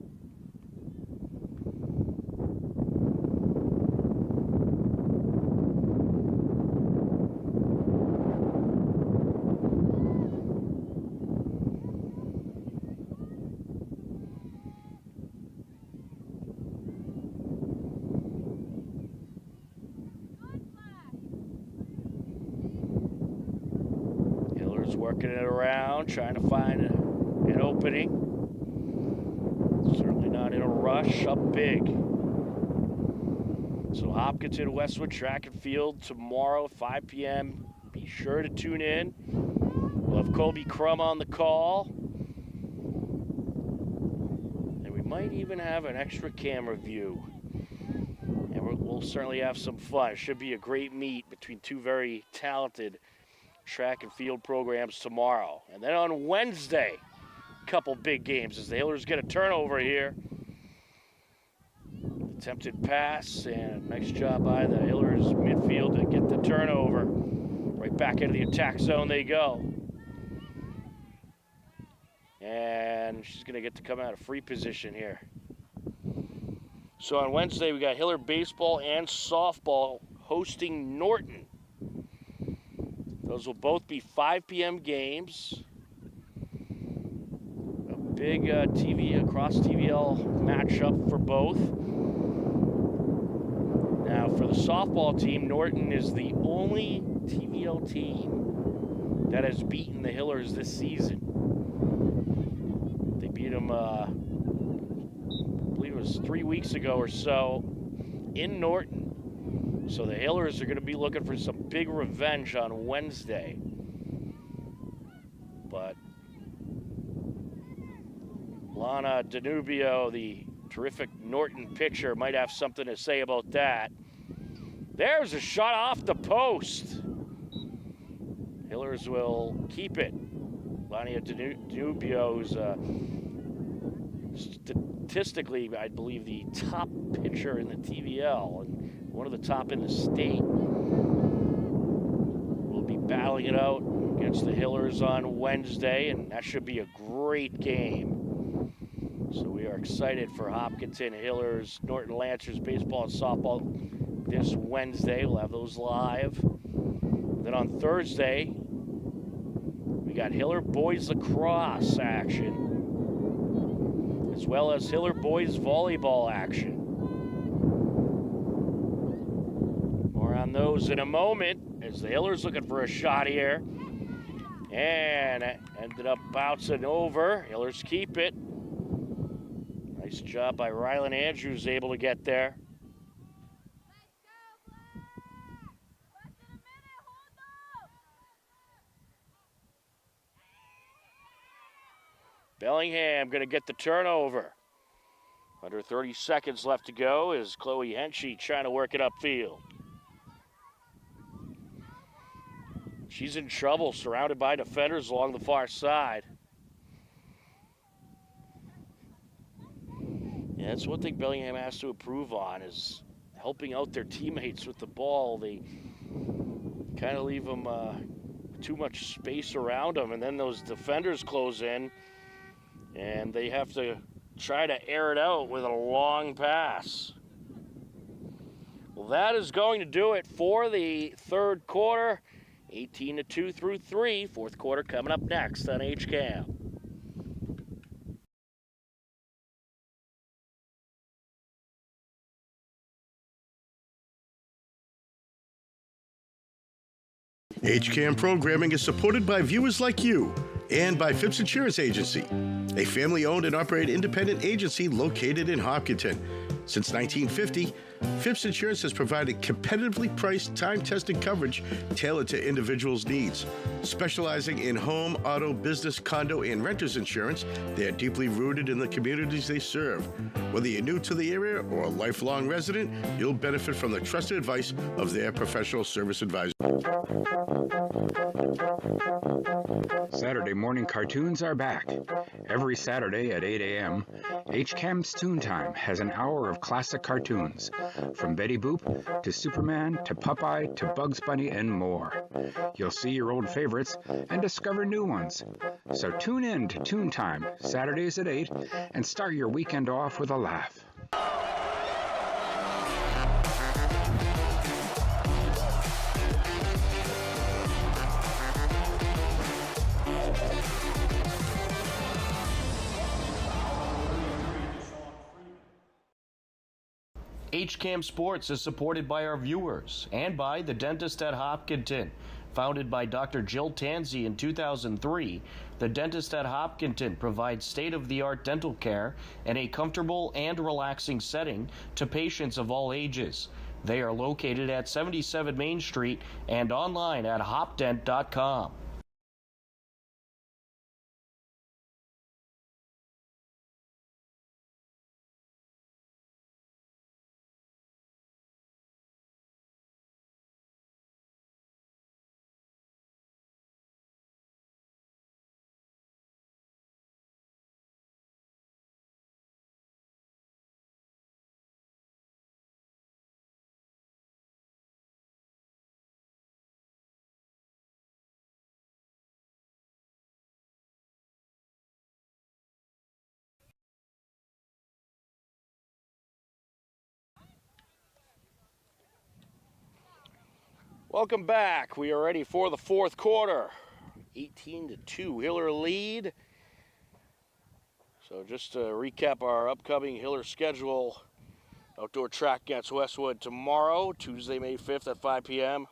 Working it around, trying to find an opening. Certainly not in a rush, up big. So Hopkinton Westwood track and field tomorrow, 5 p.m. Be sure to tune in. We'll have Colby Crum on the call. And we might even have an extra camera view. And we'll certainly have some fun. It should be a great meet between 2 very talented track and field programs tomorrow. And then on Wednesday, a couple big games as the Hillers get a turnover here. Attempted pass and nice job by the Hillers midfield to get the turnover. Right back into the attack zone they go. And she's going to get to come out of free position here. So on Wednesday, we got Hiller baseball and softball hosting Norton. Those will both be 5 p.m. games. A big across TVL matchup for both. Now for the softball team, Norton is the only TVL team that has beaten the Hillers this season. They beat them, I believe it was 3 weeks ago or so, in Norton. So the Hillers are going to be looking for some big revenge on Wednesday. But Lana Danubio, the terrific Norton pitcher, might have something to say about that. There's a shot off the post. Hillers will keep it. Lana Danubio, who's statistically, I believe, the top pitcher in the TVL and one of the top in the state, will be battling it out against the Hillers on Wednesday, and that should be a great game. So we are excited for Hopkinton Hillers, Norton Lancers baseball and softball this Wednesday. We'll have those live. Then on Thursday, we got Hiller boys lacrosse action, as well as Hiller boys volleyball action. More on those in a moment, as the Hillers looking for a shot here. And ended up bouncing over. Hillers keep it. Nice job by Rylan Andrews, able to get there. Bellingham going to get the turnover. Under 30 seconds left to go is Chloe Henchy trying to work it upfield. She's in trouble, surrounded by defenders along the far side. Yeah, that's one thing Bellingham has to improve on, is helping out their teammates with the ball. They kind of leave them too much space around them, and then those defenders close in, and they have to try to air it out with a long pass. Well, that is going to do it for the third quarter. 18-2 through 3. Fourth quarter coming up next on HCAM. HCAM programming is supported by viewers like you and by Phipps Insurance Agency, a family-owned and operated independent agency located in Hopkinton. Since 1950, Phipps Insurance has provided competitively priced, time-tested coverage tailored to individuals' needs. Specializing in home, auto, business, condo, and renters insurance, they are deeply rooted in the communities they serve. Whether you're new to the area or a lifelong resident, you'll benefit from the trusted advice of their professional service advisor. Saturday morning cartoons are back. Every Saturday at 8 a.m., HCAM's Toon Time has an hour of classic cartoons, from Betty Boop to Superman to Popeye to Bugs Bunny and more. You'll see your old favorites and discover new ones. So tune in to Toon Time, Saturdays at 8, and start your weekend off with a laugh. HCAM Sports is supported by our viewers and by the Dentist at Hopkinton. Founded by Dr. Jill Tansey in 2003, the Dentist at Hopkinton provides state-of-the-art dental care in a comfortable and relaxing setting to patients of all ages. They are located at 77 Main Street and online at hopdent.com. Welcome back. We are ready for the fourth quarter. 18-2 Hiller lead. So just to recap our upcoming Hiller schedule, outdoor track against Westwood tomorrow, Tuesday, May 5th at 5 p.m.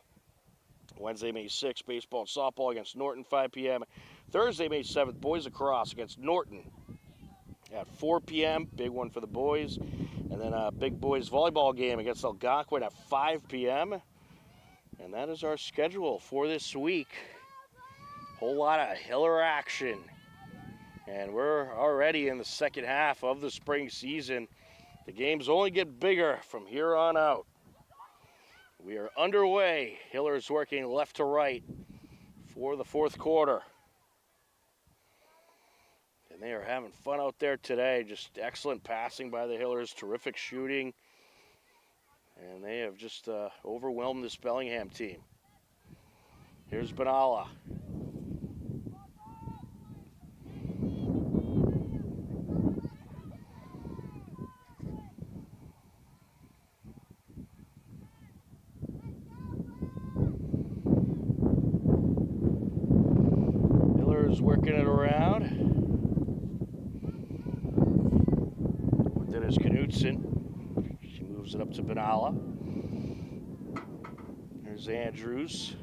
Wednesday, May 6th, baseball and softball against Norton, 5 p.m. Thursday, May 7th, boys lacrosse against Norton at 4 p.m. Big one for the boys. And then a big boys volleyball game against Algonquin at 5 p.m. And that is our schedule for this week. Whole lot of Hiller action. And we're already in the second half of the spring season. The games only get bigger from here on out. We are underway. Hiller's working left to right for the fourth quarter. And they are having fun out there today. Just excellent passing by the Hillers, terrific shooting. And they have just overwhelmed this Bellingham team. Here's Benalla. Miller's working it around. Then is Knudsen. Moves it up to Benalla. There's Andrews.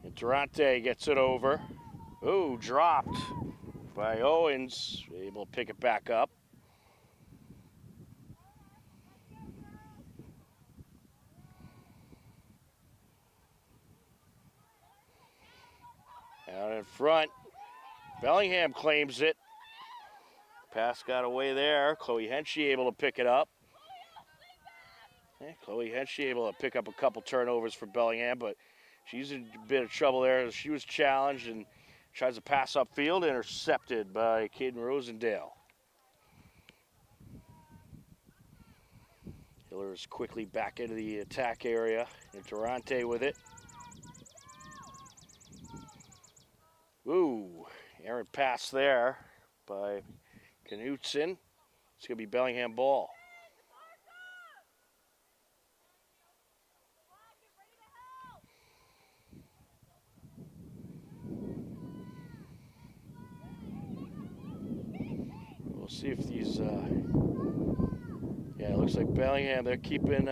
And Durante gets it over. Ooh, dropped by Owens. Able to pick it back up. Out in front, Bellingham claims it. Pass got away there. Chloe Henchy able to pick it up. Chloe Henchy able to pick up a couple turnovers for Bellingham, but she's in a bit of trouble there. She was challenged and tries to pass upfield, intercepted by Caden Rosendale. Hiller is quickly back into the attack area, and Durante with it. Ooh, errant pass there by Knudsen. It's going to be Bellingham ball. We'll see if these, it looks like Bellingham, they're keeping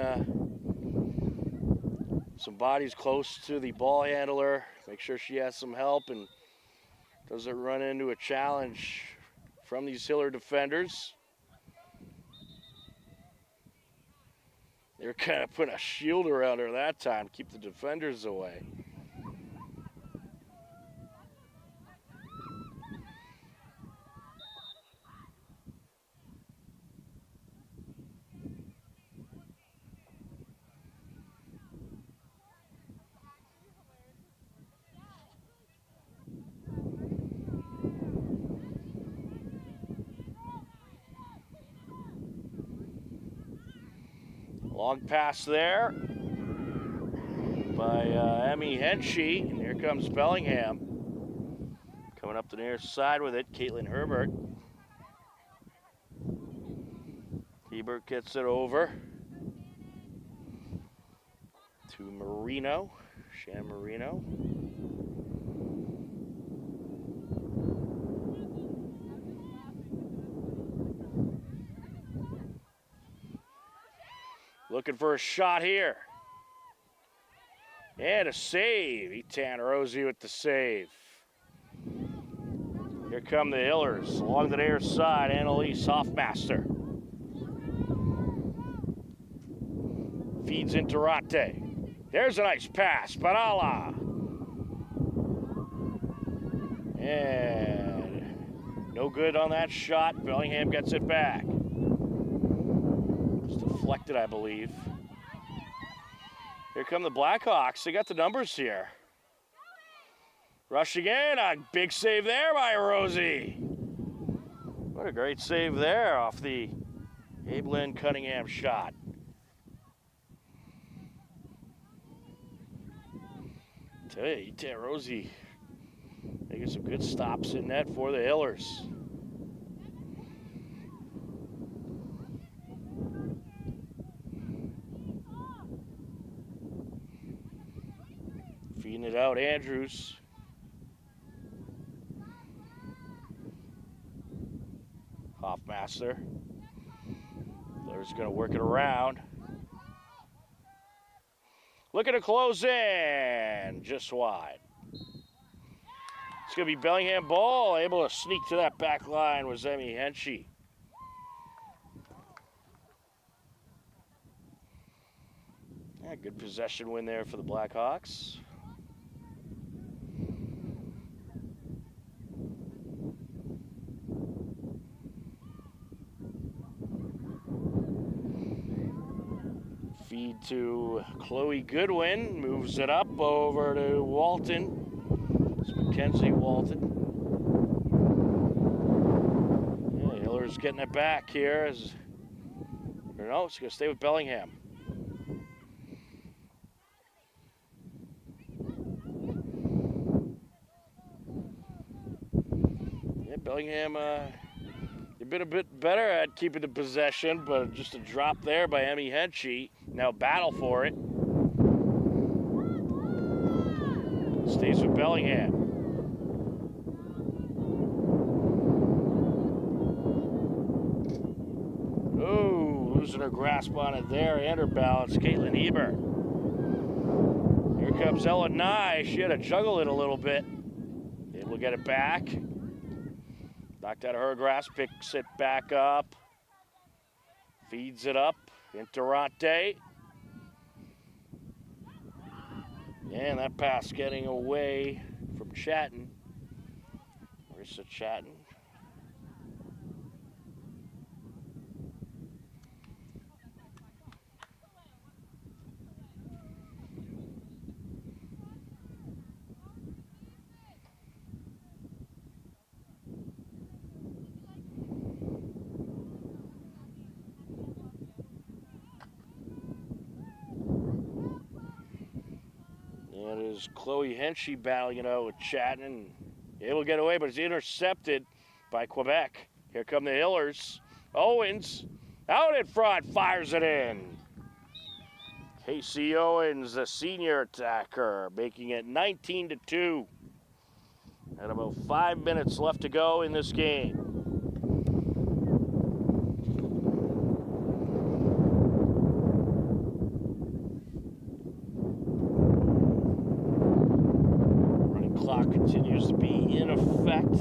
some bodies close to the ball handler. Make sure she has some help and doesn't run into a challenge from these Hiller defenders. They're kind of putting a shield around her that time to keep the defenders away. Long pass there by Emmy Henchy, and here comes Bellingham. Coming up the near side with it, Caitlin Herbert. Hebert gets it over to Marino, Shan Marino. Looking for a shot here. And a save. Etan Rosie with the save. Here come the Hillers along the near side. Annalise Hoffmaster. Feeds into Rate. There's a nice pass. Benalla. And no good on that shot. Bellingham gets it back. Deflected, I believe. Here come the Blackhawks. They got the numbers here. Rushing in, a big save there by Rosie. What a great save there off the Ablin Cunningham shot. Tell you, Rosie making some good stops in net for the Hillers. Feeding it out, Andrews. Hoffmaster. There's going to work it around. Looking to close in. Just wide. It's going to be Bellingham ball. Able to sneak to that back line was Emmy Henchy. Yeah, good possession win there for the Blackhawks. Feed to Chloe Goodwin. Moves it up over to Walton. It's Mackenzie Walton. Yeah, Hiller's getting it back here. Or no, it's going to stay with Bellingham. Yeah, Bellingham, they've been a bit better at keeping the possession, but just a drop there by Emmy Henchy. Now battle for it. Stays with Bellingham. Oh, losing her grasp on it there and her balance. Caitlin Eber. Here comes Ellen Nye. She had to juggle it a little bit. Able to get it back. Knocked out of her grasp, picks it back up. Feeds it up. Interante. And that pass getting away from Chatton. Marissa Chatton. And it is Chloe Henchy battling it out with Chatton. Able to get away, but it's intercepted by Quebec. Here come the Hillers. Owens out in front, fires it in. Casey Owens, the senior attacker, making it 19-2. And about 5 minutes left to go in this game. Clock continues to be in effect.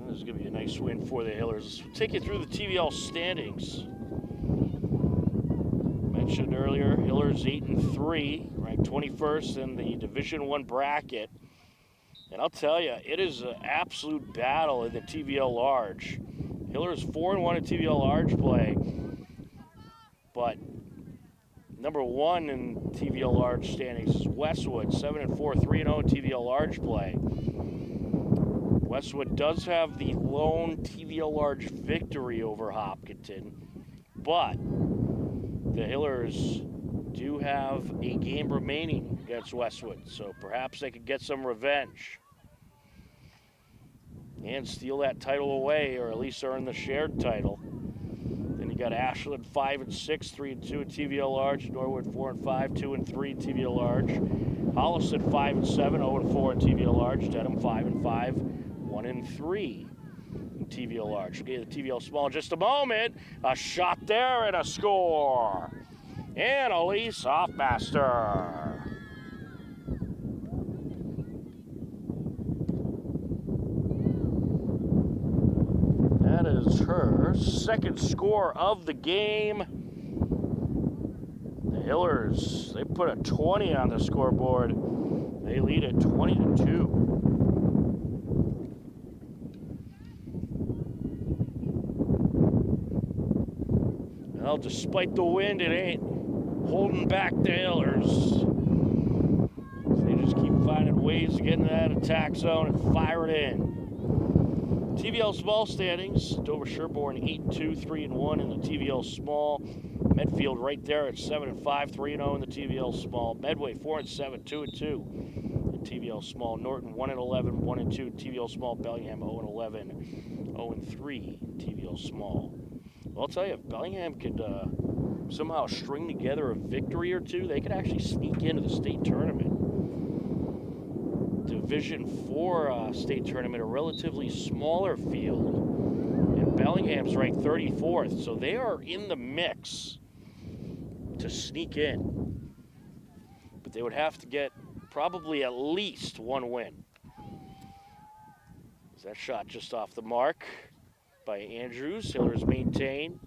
This is going to be a nice win for the Hillers. We'll take you through the TVL standings. Mentioned earlier, Hillers 8-3, ranked 21st in the Division I bracket. And I'll tell you, it is an absolute battle in the TVL Large. Hillers 4-1 in TVL Large play, but number one in TVL Large standings is Westwood, 7-4, 3-0 in TVL Large play. Westwood does have the lone TVL Large victory over Hopkinton, but the Hillers do have a game remaining against Westwood, so perhaps they could get some revenge and steal that title away, or at least earn the shared title. You got Ashland 5-6, 3-2 in TVL Large. Norwood 4-5, 2-3 in TVL Large. Holliston 5-7, 0-4 in TVL Large. Dedham 5-5, 1-3 in TVL Large. Okay, the TVL Small in just a moment. A shot there and a score. And Elise Hoffmaster. That is her second score of the game. The Hillers, they put a 20 on the scoreboard. They lead at 20-2. Well, despite the wind, it ain't holding back the Hillers. They just keep finding ways to get into that attack zone and fire it in. TVL Small standings, Dover Sherborne 8-2, 3-1 in the TVL Small. Medfield right there at 7-5, 3-0 in the TVL Small. Medway 4-7, 2-2 in TVL Small. Norton 1-11, 1-2 TVL Small. Bellingham 0-11, 0-3 TVL Small. Well, I'll tell you, if Bellingham could somehow string together a victory or two, they could actually sneak into the state tournament. Division 4 state tournament, a relatively smaller field. And Bellingham's ranked 34th, so they are in the mix to sneak in. But they would have to get probably at least one win. Is that shot just off the mark by Andrews? Hillers maintain.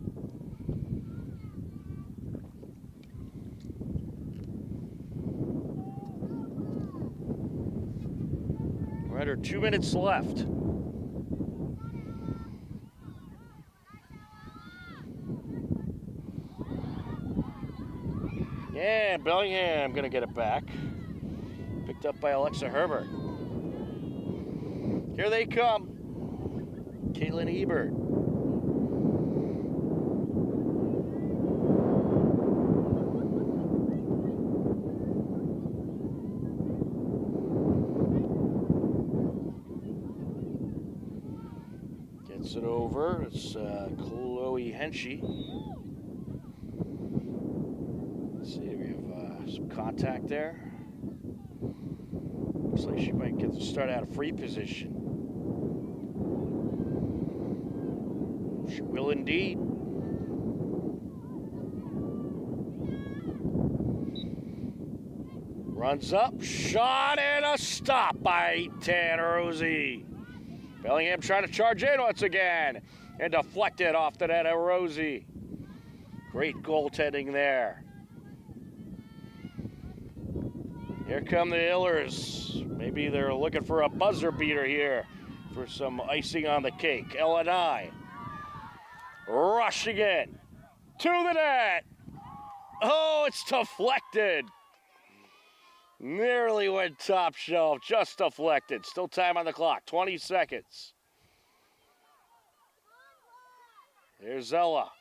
We're under 2 minutes left. Yeah, Bellingham gonna get it back. Picked up by Alexa Herbert. Here they come. Caitlin Ebert. Gets it over. It's Chloe Henchy. Let's see, we have some contact there. Looks like she might get to start out of free position. She will indeed. Runs up, shot, and a stop by Rosie. Bellingham trying to charge in once again, and deflected off the net of Rosie. Great goaltending there. Here come the Hillers. Maybe they're looking for a buzzer beater here for some icing on the cake. L&I rushing in to the net. Oh, it's deflected. Nearly went top shelf, just deflected. Still time on the clock, 20 seconds. Here's Zella.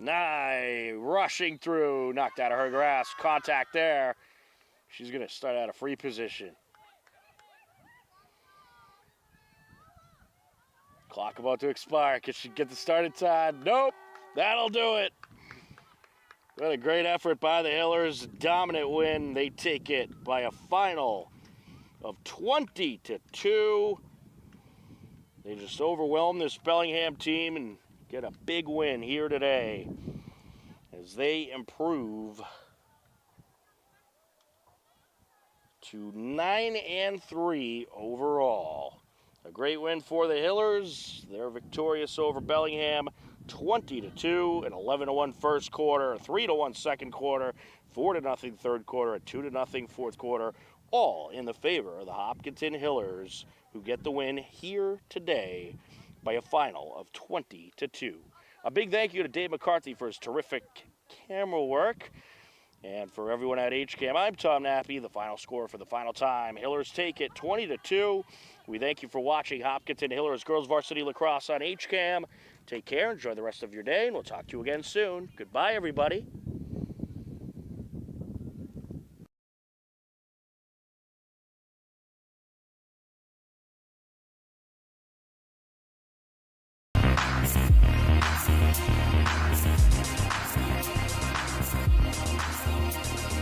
Nye rushing through, knocked out of her grasp. Contact there. She's going to start out of free position. Clock about to expire. Can she get the started time? Nope. That'll do it. What a great effort by the Hillers. Dominant win. They take it by a final of 20-2. They just overwhelm this Bellingham team and get a big win here today as they improve to 9-3 overall. A great win for the Hillers. They're victorious over Bellingham, 20-2, an 11-1 first quarter, a 3-1 second quarter, 4-0 third quarter, a 2-0 fourth quarter, all in the favor of the Hopkinton Hillers, who get the win here today by a final of 20-2. A big thank you to Dave McCarthy for his terrific camera work. And for everyone at HCAM, I'm Tom Nappy. The final score for the final time. Hillers take it 20-2. We thank you for watching Hopkinton Hillers Girls Varsity Lacrosse on HCAM. Take care, enjoy the rest of your day, and we'll talk to you again soon. Goodbye, everybody.